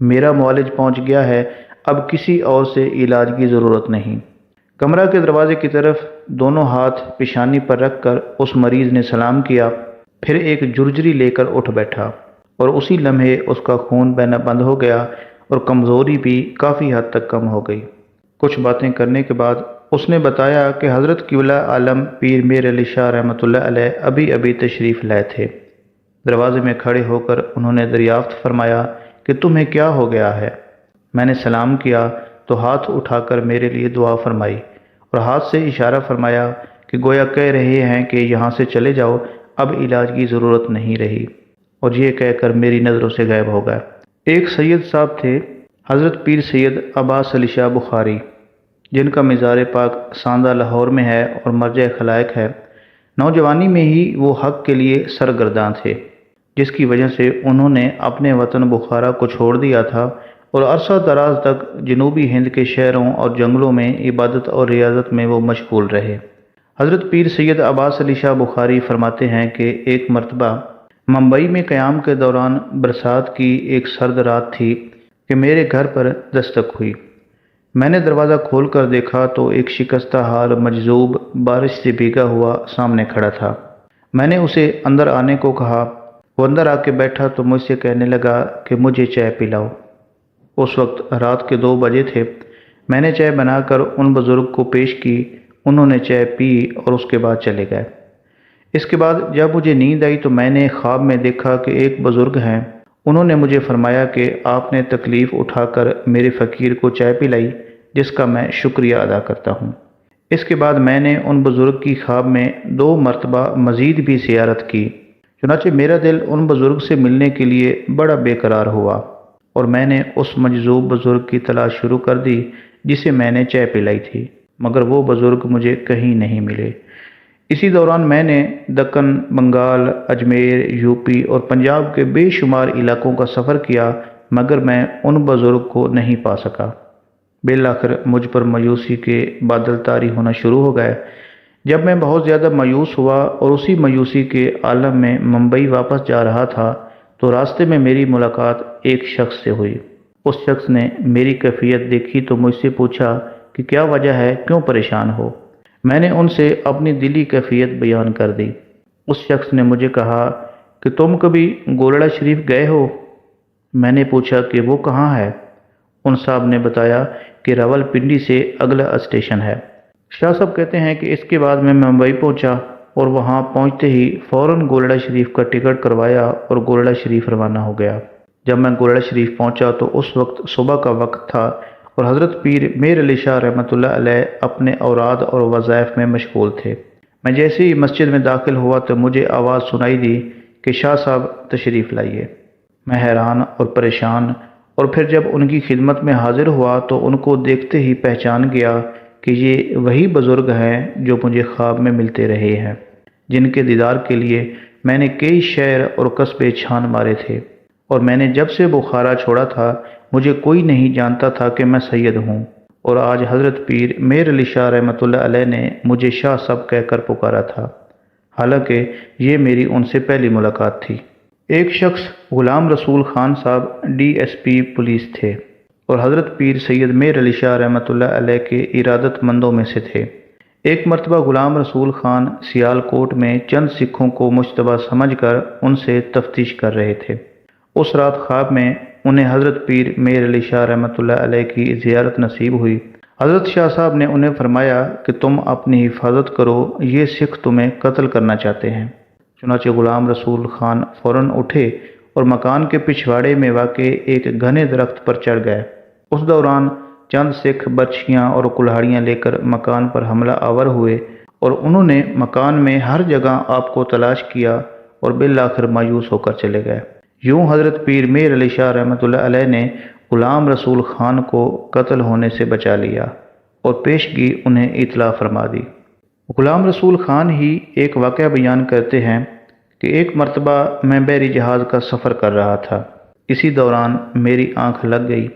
میرا معالج پہنچ گیا ہے، اب کسی اور سے علاج کی ضرورت نہیں۔ کمرہ کے دروازے کی طرف دونوں ہاتھ پیشانی پر رکھ کر اس مریض نے سلام کیا، پھر ایک جرجری لے کر اٹھ بیٹھا اور اسی لمحے اس کا خون بہنا بند ہو گیا اور کمزوری بھی کافی حد تک کم ہو گئی۔ کچھ باتیں کرنے کے بعد اس نے بتایا کہ حضرت قبلہ عالم پیر میر علی شاہ رحمۃ اللہ علیہ ابھی تشریف لائے تھے۔ دروازے میں کھڑے ہو کر انہوں نے دریافت فرمایا کہ تمہیں کیا ہو گیا ہے؟ میں نے سلام کیا تو ہاتھ اٹھا کر میرے لیے دعا فرمائی اور ہاتھ سے اشارہ فرمایا کہ گویا کہہ رہے ہیں کہ یہاں سے چلے جاؤ، اب علاج کی ضرورت نہیں رہی، اور یہ کہہ کر میری نظروں سے غائب ہو گئے۔ ایک سید صاحب تھے، حضرت پیر سید عباس علی شاہ بخاری، جن کا مزار پاک ساندہ لاہور میں ہے اور مرجع خلائق ہے۔ نوجوانی میں ہی وہ حق کے لیے سرگرداں تھے، جس کی وجہ سے انہوں نے اپنے وطن بخارا کو چھوڑ دیا تھا اور عرصہ دراز تک جنوبی ہند کے شہروں اور جنگلوں میں عبادت اور ریاضت میں وہ مشغول رہے۔ حضرت پیر سید عباس علی شاہ بخاری فرماتے ہیں کہ ایک مرتبہ ممبئی میں قیام کے دوران برسات کی ایک سرد رات تھی کہ میرے گھر پر دستک ہوئی۔ میں نے دروازہ کھول کر دیکھا تو ایک شکستہ حال مجذوب بارش سے بھیگا ہوا سامنے کھڑا تھا۔ میں نے اسے اندر آنے کو کہا، وہ اندر آ کے بیٹھا تو مجھ سے کہنے لگا کہ مجھے چائے پلاؤ۔ اس وقت رات کے 2 بجے تھے۔ میں نے چائے بنا کر ان بزرگ کو پیش کی، انہوں نے چائے پی اور اس کے بعد چلے گئے۔ اس کے بعد جب مجھے نیند آئی تو میں نے خواب میں دیکھا کہ ایک بزرگ ہیں، انہوں نے مجھے فرمایا کہ آپ نے تکلیف اٹھا کر میرے فقیر کو چائے پلائی، جس کا میں شکریہ ادا کرتا ہوں۔ اس کے بعد میں نے ان بزرگ کی خواب میں 2 مرتبہ مزید بھی زیارت کی، چنانچہ میرا دل ان بزرگ سے ملنے کے لیے بڑا بے قرار ہوا اور میں نے اس مجذوب بزرگ کی تلاش شروع کر دی جسے میں نے چائے پلائی تھی، مگر وہ بزرگ مجھے کہیں نہیں ملے۔ اسی دوران میں نے دکن، بنگال، اجمیر، یوپی اور پنجاب کے بے شمار علاقوں کا سفر کیا، مگر میں ان بزرگ کو نہیں پا سکا۔ بالآخر مجھ پر مایوسی کے بادل طاری ہونا شروع ہو گئے۔ جب میں بہت زیادہ مایوس ہوا اور اسی مایوسی کے عالم میں ممبئی واپس جا رہا تھا تو راستے میں میری ملاقات ایک شخص سے ہوئی۔ اس شخص نے میری کیفیت دیکھی تو مجھ سے پوچھا کہ کیا وجہ ہے، کیوں پریشان ہو؟ میں نے ان سے اپنی دلی کیفیت بیان کر دی۔ اس شخص نے مجھے کہا کہ تم کبھی گولڑا شریف گئے ہو؟ میں نے پوچھا کہ وہ کہاں ہے؟ ان صاحب نے بتایا کہ راول پنڈی سے اگلا اسٹیشن ہے۔ شاہ صاحب کہتے ہیں کہ اس کے بعد میں ممبئی پہنچا اور وہاں پہنچتے ہی فوراً گولڑا شریف کا ٹکٹ کروایا اور گولڑا شریف روانہ ہو گیا۔ جب میں گولڑا شریف پہنچا تو اس وقت صبح کا وقت تھا اور حضرت پیر میر علی شاہ رحمۃ اللہ علیہ اپنے اوراد اور وظائف میں مشغول تھے۔ میں جیسے ہی مسجد میں داخل ہوا تو مجھے آواز سنائی دی کہ شاہ صاحب تشریف لائیے۔ میں حیران اور پریشان، اور پھر جب ان کی خدمت میں حاضر ہوا تو ان کو دیکھتے ہی پہچان گیا کہ یہ وہی بزرگ ہیں جو مجھے خواب میں ملتے رہے ہیں، جن کے دیدار کے لیے میں نے کئی شہر اور قصبے چھان مارے تھے، اور میں نے جب سے بخارا چھوڑا تھا مجھے کوئی نہیں جانتا تھا کہ میں سید ہوں، اور آج حضرت پیر میر علی شاہ رحمۃ اللہ علیہ نے مجھے شاہ صاحب کہہ کر پکارا تھا، حالانکہ یہ میری ان سے پہلی ملاقات تھی۔ ایک شخص غلام رسول خان صاحب DSP پولیس تھے اور حضرت پیر سید میر علی شاہ رحمۃ اللہ علیہ کے ارادت مندوں میں سے تھے۔ ایک مرتبہ غلام رسول خان سیال کوٹ میں چند سکھوں کو مشتبہ سمجھ کر ان سے تفتیش کر رہے تھے۔ اس رات خواب میں انہیں حضرت پیر میر علی شاہ رحمۃ اللہ علیہ کی زیارت نصیب ہوئی۔ حضرت شاہ صاحب نے انہیں فرمایا کہ تم اپنی حفاظت کرو، یہ سکھ تمہیں قتل کرنا چاہتے ہیں۔ چنانچہ غلام رسول خان فوراً اٹھے اور مکان کے پچھواڑے میں واقع ایک گھنے درخت پر چڑھ گئے۔ اس دوران چند سکھ برچھیاں اور کلہاڑیاں لے کر مکان پر حملہ آور ہوئے اور انہوں نے مکان میں ہر جگہ آپ کو تلاش کیا اور بالآخر مایوس ہو کر چلے گئے۔ یوں حضرت پیر میر علی شاہ رحمۃ اللہ علیہ نے غلام رسول خان کو قتل ہونے سے بچا لیا اور پیشگی انہیں اطلاع فرما دی۔ غلام رسول خان ہی ایک واقعہ بیان کرتے ہیں کہ ایک مرتبہ میں بحری جہاز کا سفر کر رہا تھا۔ اسی دوران میری آنکھ لگ گئی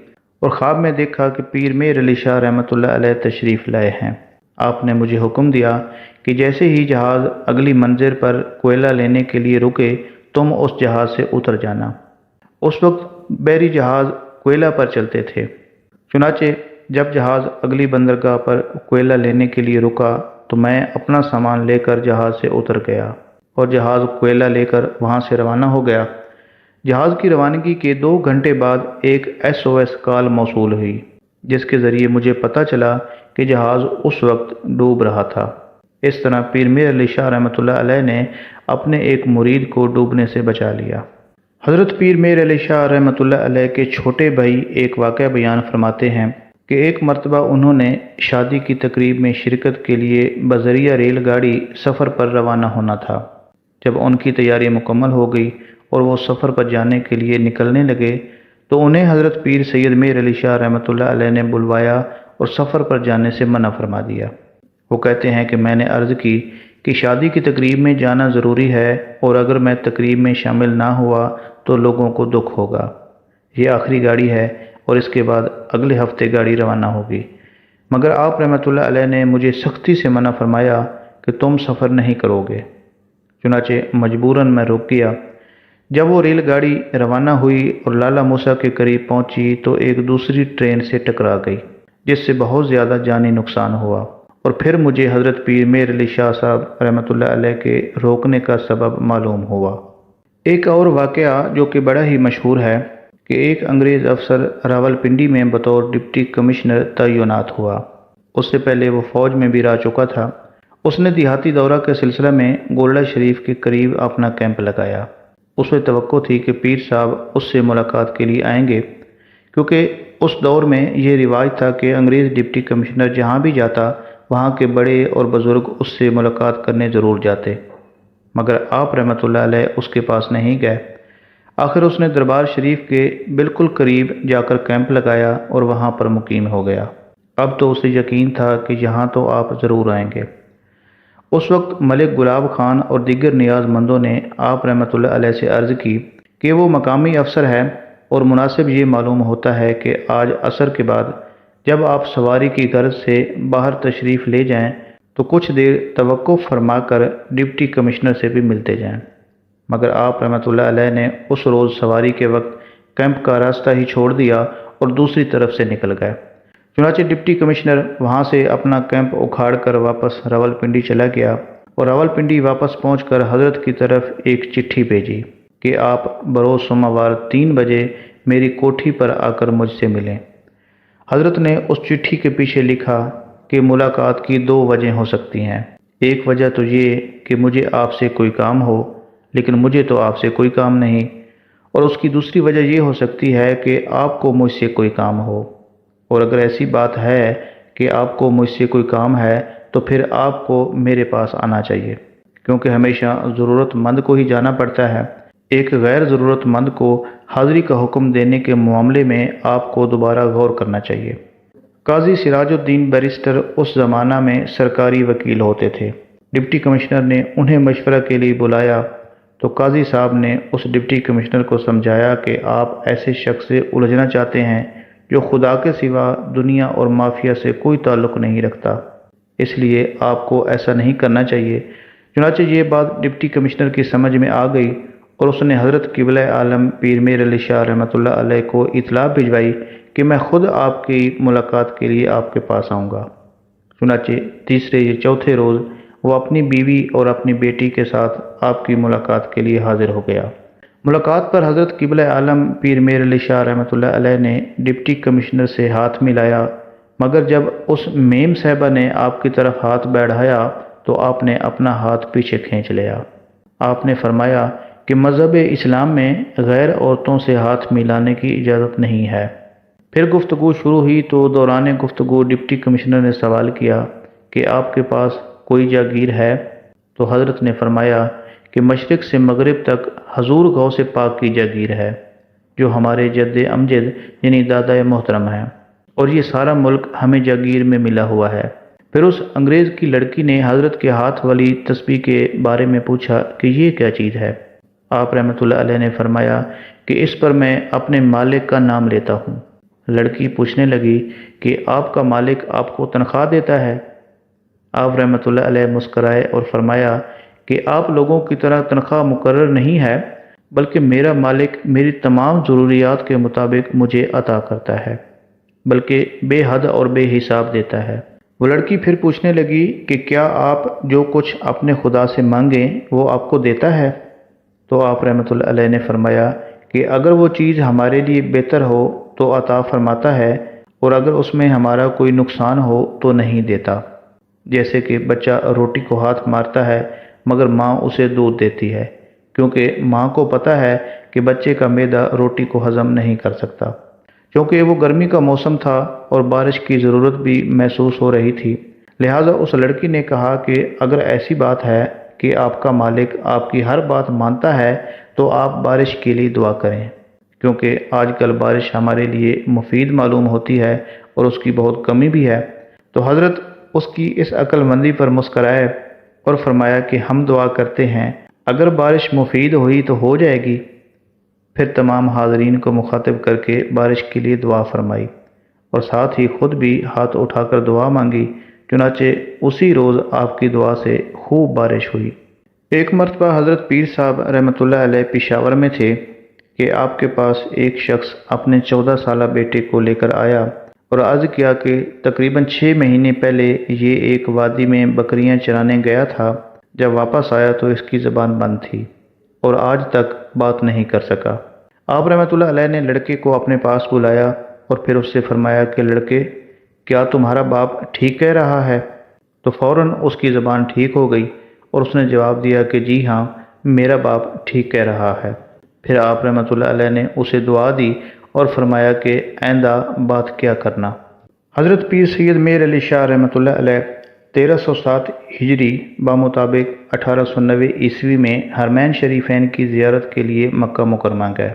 اور خواب میں دیکھا کہ پیر میر علی شاہ رحمۃ اللہ علیہ تشریف لائے ہیں۔ آپ نے مجھے حکم دیا کہ جیسے ہی جہاز اگلی منزل پر کوئلہ لینے کے لیے رکے تم اس جہاز سے اتر جانا۔ اس وقت بحری جہاز کوئلہ پر چلتے تھے، چنانچہ جب جہاز اگلی بندرگاہ پر کوئلہ لینے کے لیے رکا تو میں اپنا سامان لے کر جہاز سے اتر گیا اور جہاز کوئلہ لے کر وہاں سے روانہ ہو گیا۔ جہاز کی روانگی کے 2 گھنٹے بعد ایک SOS کال موصول ہوئی، جس کے ذریعے مجھے پتہ چلا کہ جہاز اس وقت ڈوب رہا تھا۔ اس طرح پیر میر علی شاہ رحمۃ اللہ علیہ نے اپنے ایک مرید کو ڈوبنے سے بچا لیا۔ حضرت پیر میر علی شاہ رحمۃ اللہ علیہ کے چھوٹے بھائی ایک واقعہ بیان فرماتے ہیں کہ ایک مرتبہ انہوں نے شادی کی تقریب میں شرکت کے لیے بذریعہ ریل گاڑی سفر پر روانہ ہونا تھا۔ جب ان کی تیاری مکمل ہو گئی اور وہ سفر پر جانے کے لیے نکلنے لگے تو انہیں حضرت پیر سید میر علی شاہ رحمۃ اللہ علیہ نے بلوایا اور سفر پر جانے سے منع فرما دیا۔ وہ کہتے ہیں کہ میں نے عرض کی کہ شادی کی تقریب میں جانا ضروری ہے اور اگر میں تقریب میں شامل نہ ہوا تو لوگوں کو دکھ ہوگا۔ یہ آخری گاڑی ہے اور اس کے بعد اگلے ہفتے گاڑی روانہ ہوگی، مگر آپ رحمۃ اللہ علیہ نے مجھے سختی سے منع فرمایا کہ تم سفر نہیں کرو گے۔ چنانچہ مجبوراً میں رک گیا۔ جب وہ ریل گاڑی روانہ ہوئی اور لالہ موسیٰ کے قریب پہنچی تو ایک دوسری ٹرین سے ٹکرا گئی، جس سے بہت زیادہ جانی نقصان ہوا، اور پھر مجھے حضرت پیر میر علی شاہ صاحب رحمۃ اللہ علیہ کے روکنے کا سبب معلوم ہوا۔ ایک اور واقعہ جو کہ بڑا ہی مشہور ہے کہ ایک انگریز افسر راولپنڈی میں بطور ڈپٹی کمشنر تعینات ہوا۔ اس سے پہلے وہ فوج میں بھی رہ چکا تھا۔ اس نے دیہاتی دورہ کے سلسلہ میں گولڑا شریف کے قریب اپنا کیمپ لگایا۔ اسے توقع تھی کہ پیر صاحب اس سے ملاقات کے لیے آئیں گے، کیونکہ اس دور میں یہ رواج تھا کہ انگریز ڈپٹی کمشنر جہاں بھی جاتا وہاں کے بڑے اور بزرگ اس سے ملاقات کرنے ضرور جاتے، مگر آپ رحمۃ اللہ علیہ اس کے پاس نہیں گئے۔ آخر اس نے دربار شریف کے بالکل قریب جا کر کیمپ لگایا اور وہاں پر مقیم ہو گیا۔ اب تو اسے یقین تھا کہ یہاں تو آپ ضرور آئیں گے۔ اس وقت ملک گلاب خان اور دیگر نیاز مندوں نے آپ رحمۃ اللہ علیہ سے عرض کی کہ وہ مقامی افسر ہے اور مناسب یہ معلوم ہوتا ہے کہ آج عصر کے بعد جب آپ سواری کی غرض سے باہر تشریف لے جائیں تو کچھ دیر توقف فرما کر ڈپٹی کمشنر سے بھی ملتے جائیں۔ مگر آپ رحمۃ اللہ علیہ نے اس روز سواری کے وقت کیمپ کا راستہ ہی چھوڑ دیا اور دوسری طرف سے نکل گئے۔ چنانچہ ڈپٹی کمشنر وہاں سے اپنا کیمپ اکھاڑ کر واپس راولپنڈی چلا گیا اور راولپنڈی واپس پہنچ کر حضرت کی طرف ایک چٹھی بھیجی کہ آپ بروز سوموار 3 بجے میری کوٹھی پر آ کر مجھ سے ملیں۔ حضرت نے اس چٹھی کے پیچھے لکھا کہ ملاقات کی 2 وجہیں ہو سکتی ہیں۔ ایک وجہ تو یہ کہ مجھے آپ سے کوئی کام ہو، لیکن مجھے تو آپ سے کوئی کام نہیں، اور اس کی دوسری وجہ یہ ہو سکتی ہے کہ آپ کو مجھ سے کوئی کام ہو، اور اگر ایسی بات ہے کہ آپ کو مجھ سے کوئی کام ہے تو پھر آپ کو میرے پاس آنا چاہیے، کیونکہ ہمیشہ ضرورت مند کو ہی جانا پڑتا ہے۔ ایک غیر ضرورت مند کو حاضری کا حکم دینے کے معاملے میں آپ کو دوبارہ غور کرنا چاہیے۔ قاضی سراج الدین بیرسٹر اس زمانہ میں سرکاری وکیل ہوتے تھے۔ ڈپٹی کمشنر نے انہیں مشورہ کے لیے بلایا تو قاضی صاحب نے اس ڈپٹی کمشنر کو سمجھایا کہ آپ ایسے شخص سے الجھنا چاہتے ہیں جو خدا کے سوا دنیا اور مافیا سے کوئی تعلق نہیں رکھتا، اس لیے آپ کو ایسا نہیں کرنا چاہیے۔ چنانچہ یہ بات ڈپٹی کمشنر کی سمجھ میں آ گئی اور اس نے حضرت قبلہ عالم پیر میر علی شاہ رحمۃ اللہ علیہ کو اطلاع بھجوائی کہ میں خود آپ کی ملاقات کے لیے آپ کے پاس آؤں گا۔ چنانچہ تیسرے یا چوتھے روز وہ اپنی بیوی اور اپنی بیٹی کے ساتھ آپ کی ملاقات کے لیے حاضر ہو گیا۔ ملاقات پر حضرت قبلہ عالم پیر میر علی شاہ رحمۃ اللہ علیہ نے ڈپٹی کمشنر سے ہاتھ ملایا، مگر جب اس میم صاحبہ نے آپ کی طرف ہاتھ بڑھایا تو آپ نے اپنا ہاتھ پیچھے کھینچ لیا۔ آپ نے فرمایا کہ مذہب اسلام میں غیر عورتوں سے ہاتھ ملانے کی اجازت نہیں ہے۔ پھر گفتگو شروع ہوئی تو دوران گفتگو ڈپٹی کمشنر نے سوال کیا کہ آپ کے پاس کوئی جاگیر ہے؟ تو حضرت نے فرمایا کہ مشرق سے مغرب تک حضور غوث پاک کی جاگیر ہے، جو ہمارے جد امجد یعنی دادا محترم ہیں، اور یہ سارا ملک ہمیں جاگیر میں ملا ہوا ہے۔ پھر اس انگریز کی لڑکی نے حضرت کے ہاتھ والی تسبیح کے بارے میں پوچھا کہ یہ کیا چیز ہے؟ آپ رحمۃ اللہ علیہ نے فرمایا کہ اس پر میں اپنے مالک کا نام لیتا ہوں۔ لڑکی پوچھنے لگی کہ آپ کا مالک آپ کو تنخواہ دیتا ہے؟ آپ رحمۃ اللہ علیہ مسکرائے اور فرمایا کہ آپ لوگوں کی طرح تنخواہ مقرر نہیں ہے، بلکہ میرا مالک میری تمام ضروریات کے مطابق مجھے عطا کرتا ہے۔ بلکہ بے حد اور بے حساب دیتا ہے۔ وہ لڑکی پھر پوچھنے لگی کہ کیا آپ جو کچھ اپنے خدا سے مانگیں وہ آپ کو دیتا ہے؟ تو آپ رحمۃ اللہ علیہ نے فرمایا کہ اگر وہ چیز ہمارے لیے بہتر ہو تو عطا فرماتا ہے، اور اگر اس میں ہمارا کوئی نقصان ہو تو نہیں دیتا۔ جیسے کہ بچہ روٹی کو ہاتھ مارتا ہے مگر ماں اسے دودھ دیتی ہے، کیونکہ ماں کو پتہ ہے کہ بچے کا معدہ روٹی کو ہضم نہیں کر سکتا۔ چونکہ وہ گرمی کا موسم تھا اور بارش کی ضرورت بھی محسوس ہو رہی تھی، لہٰذا اس لڑکی نے کہا کہ اگر ایسی بات ہے کہ آپ کا مالک آپ کی ہر بات مانتا ہے تو آپ بارش کے لیے دعا کریں، کیونکہ آج کل بارش ہمارے لیے مفید معلوم ہوتی ہے اور اس کی بہت کمی بھی ہے۔ تو حضرت اس کی اس عقل مندی پر مسکرائے اور فرمایا کہ ہم دعا کرتے ہیں، اگر بارش مفید ہوئی تو ہو جائے گی۔ پھر تمام حاضرین کو مخاطب کر کے بارش کے لیے دعا فرمائی اور ساتھ ہی خود بھی ہاتھ اٹھا کر دعا مانگی۔ چنانچہ اسی روز آپ کی دعا سے خوب بارش ہوئی۔ ایک مرتبہ حضرت پیر صاحب رحمۃ اللہ علیہ پشاور میں تھے کہ آپ کے پاس ایک شخص اپنے 14 سالہ بیٹے کو لے کر آیا اور عرض کیا کہ تقریباً 6 مہینے پہلے یہ ایک وادی میں بکریاں چرانے گیا تھا، جب واپس آیا تو اس کی زبان بند تھی اور آج تک بات نہیں کر سکا۔ آپ رحمۃ اللہ علیہ نے لڑکے کو اپنے پاس بلایا اور پھر اس سے فرمایا کہ لڑکے، کیا تمہارا باپ ٹھیک کہہ رہا ہے؟ تو فوراً اس کی زبان ٹھیک ہو گئی اور اس نے جواب دیا کہ جی ہاں، میرا باپ ٹھیک کہہ رہا ہے۔ پھر آپ رحمۃ اللہ علیہ نے اسے دعا دی اور فرمایا کہ آئندہ بات کیا کرنا۔ حضرت پیر سید میر علی شاہ رحمۃ اللہ علیہ 1307 ہجری بمطابق 1890 عیسوی میں حرمین شریفین کی زیارت کے لیے مکہ مکرمہ گئے۔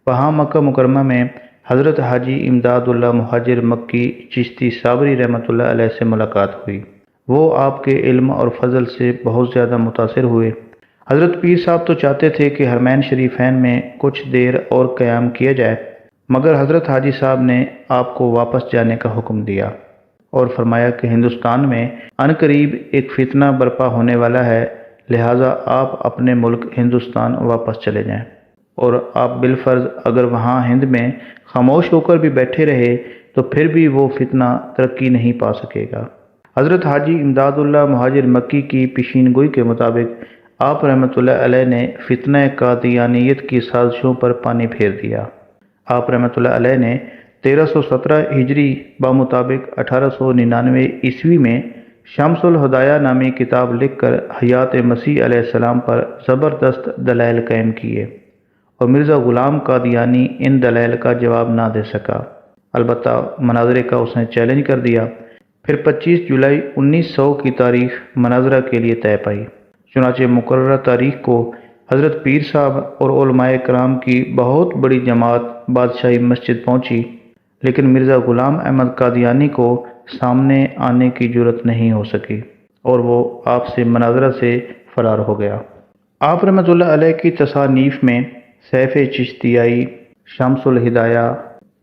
وہاں مکہ مکرمہ میں حضرت حاجی امداد اللہ مہاجر مکی چشتی صابری رحمۃ اللہ علیہ سے ملاقات ہوئی۔ وہ آپ کے علم اور فضل سے بہت زیادہ متاثر ہوئے۔ حضرت پیر صاحب تو چاہتے تھے کہ حرمین شریفین میں کچھ دیر اور قیام کیا جائے، مگر حضرت حاجی صاحب نے آپ کو واپس جانے کا حکم دیا اور فرمایا کہ ہندوستان میں عنقریب ایک فتنہ برپا ہونے والا ہے، لہٰذا آپ اپنے ملک ہندوستان واپس چلے جائیں، اور آپ بالفرض اگر وہاں ہند میں خاموش ہو کر بھی بیٹھے رہے تو پھر بھی وہ فتنہ ترقی نہیں پا سکے گا۔ حضرت حاجی امداد اللہ مہاجر مکی کی پیشین گوئی کے مطابق آپ رحمۃ اللہ علیہ نے فتنہ قادیانیت کی سازشوں پر پانی پھیر دیا۔ آپ رحمۃ اللہ علیہ نے 1317 ہجری بمطابق 1899 عیسوی میں شمس الہدایہ نامی کتاب لکھ کر حیات مسیح علیہ السلام پر زبردست دلائل قائم کیے، اور مرزا غلام قادیانی ان دلائل کا جواب نہ دے سکا، البتہ مناظرے کا اس نے چیلنج کر دیا۔ پھر 25 جولائی 1900 کی تاریخ مناظرہ کے لیے طے پائی۔ چنانچہ مقررہ تاریخ کو حضرت پیر صاحب اور علماء کرام کی بہت بڑی جماعت بادشاہی مسجد پہنچی، لیکن مرزا غلام احمد قادیانی کو سامنے آنے کی جرت نہیں ہو سکی اور وہ آپ سے مناظرہ سے فرار ہو گیا۔ آپ رحمۃ اللہ علیہ کی تصانیف میں سیف چشتیائی، شمس الہدایہ،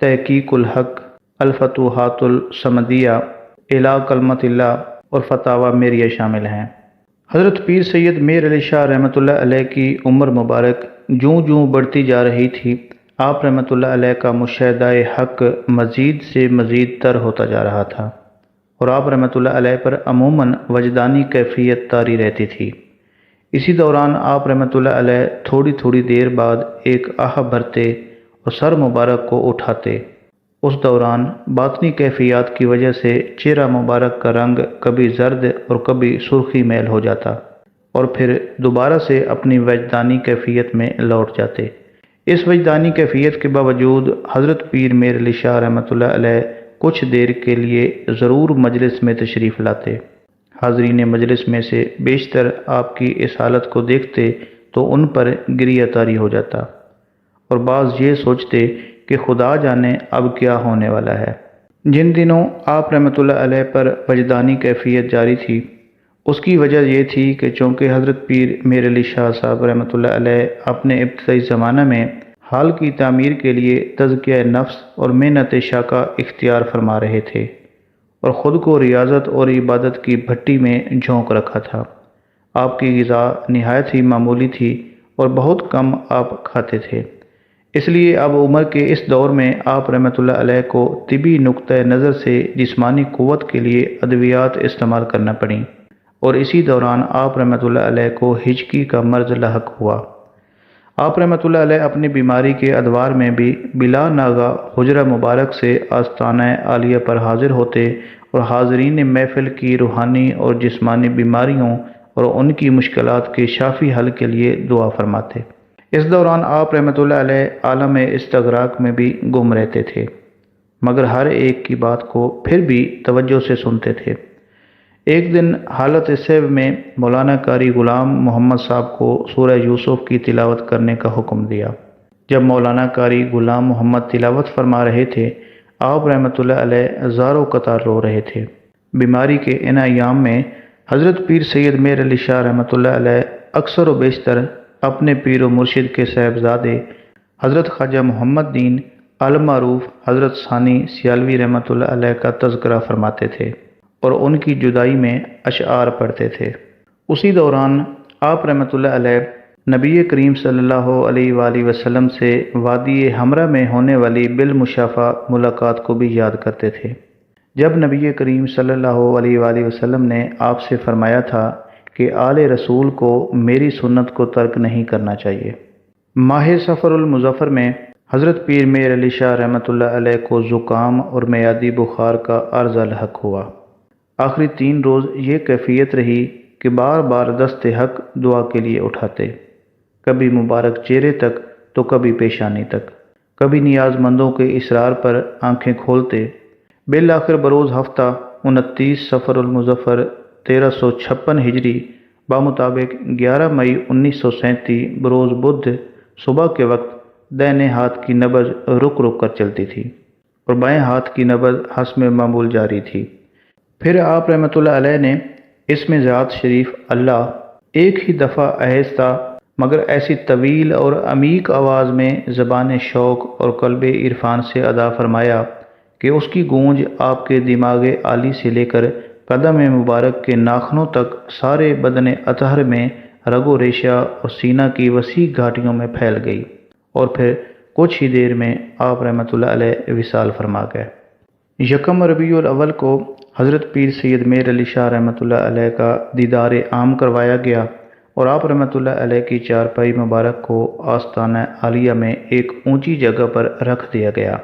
تحقیق الحق، الفتوحات الصمدیہ، اعلیٰ کلمت اللہ اور فتاوی میریہ شامل ہیں۔ حضرت پیر سید میر علی شاہ رحمۃ اللہ علیہ کی عمر مبارک جوں جوں بڑھتی جا رہی تھی، آپ رحمۃ اللہ علیہ کا مشاہدہ حق مزید سے مزید تر ہوتا جا رہا تھا، اور آپ رحمۃ اللہ علیہ پر عموماً وجدانی کیفیت طاری رہتی تھی۔ اسی دوران آپ رحمۃ اللہ علیہ تھوڑی تھوڑی دیر بعد ایک آہ بھرتے اور سر مبارک کو اٹھاتے۔ اس دوران باطنی کیفیات کی وجہ سے چہرہ مبارک کا رنگ کبھی زرد اور کبھی سرخی میل ہو جاتا اور پھر دوبارہ سے اپنی وجدانی کیفیت میں لوٹ جاتے۔ اس وجدانی کیفیت کے باوجود حضرت پیر میر علی شاہ رحمۃ اللہ علیہ کچھ دیر کے لیے ضرور مجلس میں تشریف لاتے۔ حاضرین مجلس میں سے بیشتر آپ کی اس حالت کو دیکھتے تو ان پر گریہ طاری ہو جاتا اور بعض یہ سوچتے کہ خدا جانے اب کیا ہونے والا ہے۔ جن دنوں آپ رحمۃ اللہ علیہ پر وجدانی کیفیت جاری تھی، اس کی وجہ یہ تھی کہ چونکہ حضرت پیر میر علی شاہ صاحب رحمۃ اللہ علیہ اپنے ابتدائی زمانہ میں حال کی تعمیر کے لیے تزکیہ نفس اور محنت شاقہ اختیار فرما رہے تھے اور خود کو ریاضت اور عبادت کی بھٹی میں جھونک رکھا تھا۔ آپ کی غذا نہایت ہی معمولی تھی اور بہت کم آپ کھاتے تھے۔ اس لیے اب عمر کے اس دور میں آپ رحمۃ اللہ علیہ کو طبی نقطۂ نظر سے جسمانی قوت کے لیے ادویات استعمال کرنا پڑیں، اور اسی دوران آپ رحمۃ اللہ علیہ کو ہچکی کا مرض لاحق ہوا۔ آپ رحمۃ اللہ علیہ اپنی بیماری کے ادوار میں بھی بلا ناغہ حجرہ مبارک سے آستانہ عالیہ پر حاضر ہوتے اور حاضرین محفل کی روحانی اور جسمانی بیماریوں اور ان کی مشکلات کے شافی حل کے لیے دعا فرماتے۔ اس دوران آپ رحمۃ اللہ علیہ عالم استغراق میں بھی گم رہتے تھے، مگر ہر ایک کی بات کو پھر بھی توجہ سے سنتے تھے۔ ایک دن حالت صحب میں مولانا قاری غلام محمد صاحب کو سورہ یوسف کی تلاوت کرنے کا حکم دیا۔ جب مولانا قاری غلام محمد تلاوت فرما رہے تھے، آپ رحمۃ اللہ علیہ زار و قطار رو رہے تھے۔ بیماری کے ان ایام میں حضرت پیر سید میر علی شاہ رحمۃ اللہ علیہ اکثر و بیشتر اپنے پیر و مرشد کے صاحبزادے حضرت خواجہ محمد دین المعروف حضرت ثانی سیالوی رحمۃ اللہ علیہ کا تذکرہ فرماتے تھے اور ان کی جدائی میں اشعار پڑھتے تھے۔ اسی دوران آپ رحمۃ اللہ علیہ نبی کریم صلی اللہ علیہ وآلہ وسلم سے وادی حمرہ میں ہونے والی بالمشافہ ملاقات کو بھی یاد کرتے تھے، جب نبی کریم صلی اللہ علیہ وآلہ وسلم نے آپ سے فرمایا تھا کہ آل رسول کو میری سنت کو ترک نہیں کرنا چاہیے۔ ماہ صفر المظفر میں حضرت پیر میر علی شاہ رحمۃ اللہ علیہ کو زکام اور میادی بخار کا عرض الحق ہوا۔ آخری 3 روز یہ کیفیت رہی کہ بار بار دست حق دعا کے لیے اٹھاتے، کبھی مبارک چہرے تک تو کبھی پیشانی تک، کبھی نیاز مندوں کے اصرار پر آنکھیں کھولتے۔ بالآخر بروز ہفتہ 29 صفر المظفر 1356 ہجری بمطابق 11 مئی 1937 بروز بدھ صبح کے وقت دائیں ہاتھ کی نبض رک رک کر چلتی تھی اور بائیں ہاتھ کی نبض حسب معمول جاری تھی۔ پھر آپ رحمۃ اللہ علیہ نے اسم ذات شریف اللہ ایک ہی دفعہ آہستہ مگر ایسی طویل اور عمیق آواز میں زبان شوق اور قلب عرفان سے ادا فرمایا کہ اس کی گونج آپ کے دماغ عالی سے لے کر قدم مبارک کے ناخنوں تک سارے بدن اطہر میں رگ و ریشہ اور سینہ کی وسیع گھاٹیوں میں پھیل گئی، اور پھر کچھ ہی دیر میں آپ رحمۃ اللہ علیہ وصال فرما گئے۔ یکم ربیع الاول کو حضرت پیر سید میر علی شاہ رحمۃ اللہ علیہ کا دیدار عام کروایا گیا اور آپ رحمۃ اللہ علیہ کی چارپائی مبارک کو آستانہ عالیہ میں ایک اونچی جگہ پر رکھ دیا گیا،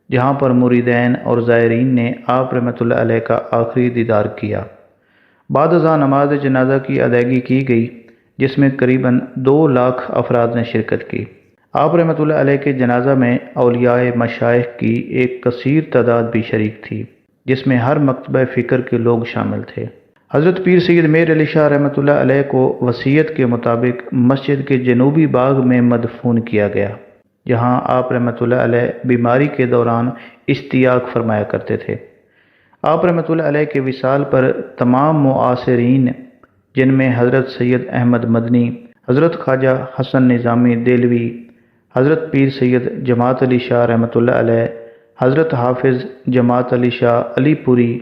جہاں پر مریدین اور زائرین نے آپ رحمۃ اللہ علیہ کا آخری دیدار کیا۔ بعد ازاں نماز جنازہ کی ادائیگی کی گئی، جس میں قریباً 2 لاکھ افراد نے شرکت کی۔ آپ رحمۃ اللہ علیہ کے جنازہ میں اولیاء مشائخ کی ایک کثیر تعداد بھی شریک تھی، جس میں ہر مکتبہ فکر کے لوگ شامل تھے۔ حضرت پیر سید میر علی شاہ رحمۃ اللہ علیہ کو وصیت کے مطابق مسجد کے جنوبی باغ میں مدفون کیا گیا، جہاں آپ رحمۃ اللہ علیہ بیماری کے دوران اشتیاق فرمایا کرتے تھے۔ آپ رحمۃ اللہ علیہ کے وصال پر تمام معاصرین، جن میں حضرت سید احمد مدنی، حضرت خواجہ حسن نظامی دہلوی، حضرت پیر سید جماعت علی شاہ رحمۃ اللہ علیہ، حضرت حافظ جماعت علی شاہ علی پوری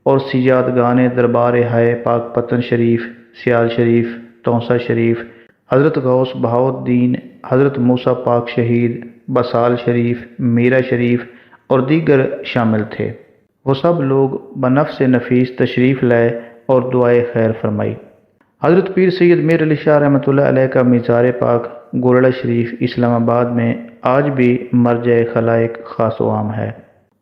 اور سجادگان دربار ہائے پاک پتن شریف، سیال شریف، تونسا شریف، حضرت غوث بہاؤالدین، حضرت موسیٰ پاک شہید، بسال شریف، میرا شریف اور دیگر شامل تھے۔ وہ سب لوگ بنفس نفیس تشریف لائے اور دعائے خیر فرمائی۔ حضرت پیر سید میر علی شاہ رحمۃ اللہ علیہ کا مزار پاک گولڑا شریف اسلام آباد میں آج بھی مرجع خلائق خاص و عام ہے،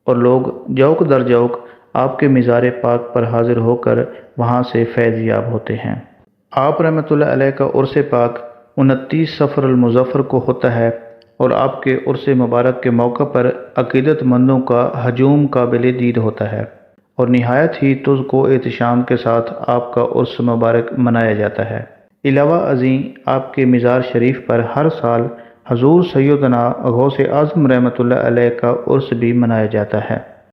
اور لوگ جوق در جوق آپ کے مزار پاک پر حاضر ہو کر وہاں سے فیض یاب ہوتے ہیں۔ آپ رحمۃ اللہ علیہ کا عرس پاک 29 صفر المظفر کو ہوتا ہے، اور آپ کے عرس مبارک کے موقع پر عقیدت مندوں کا ہجوم قابل دید ہوتا ہے، اور نہایت ہی تزک و احتشام کے ساتھ آپ کا عرس مبارک منایا جاتا ہے۔ علاوہ ازیں آپ کے مزار شریف پر ہر سال حضور سیدنا غوث اعظم رحمۃ اللہ علیہ کا عرس بھی منایا جاتا ہے۔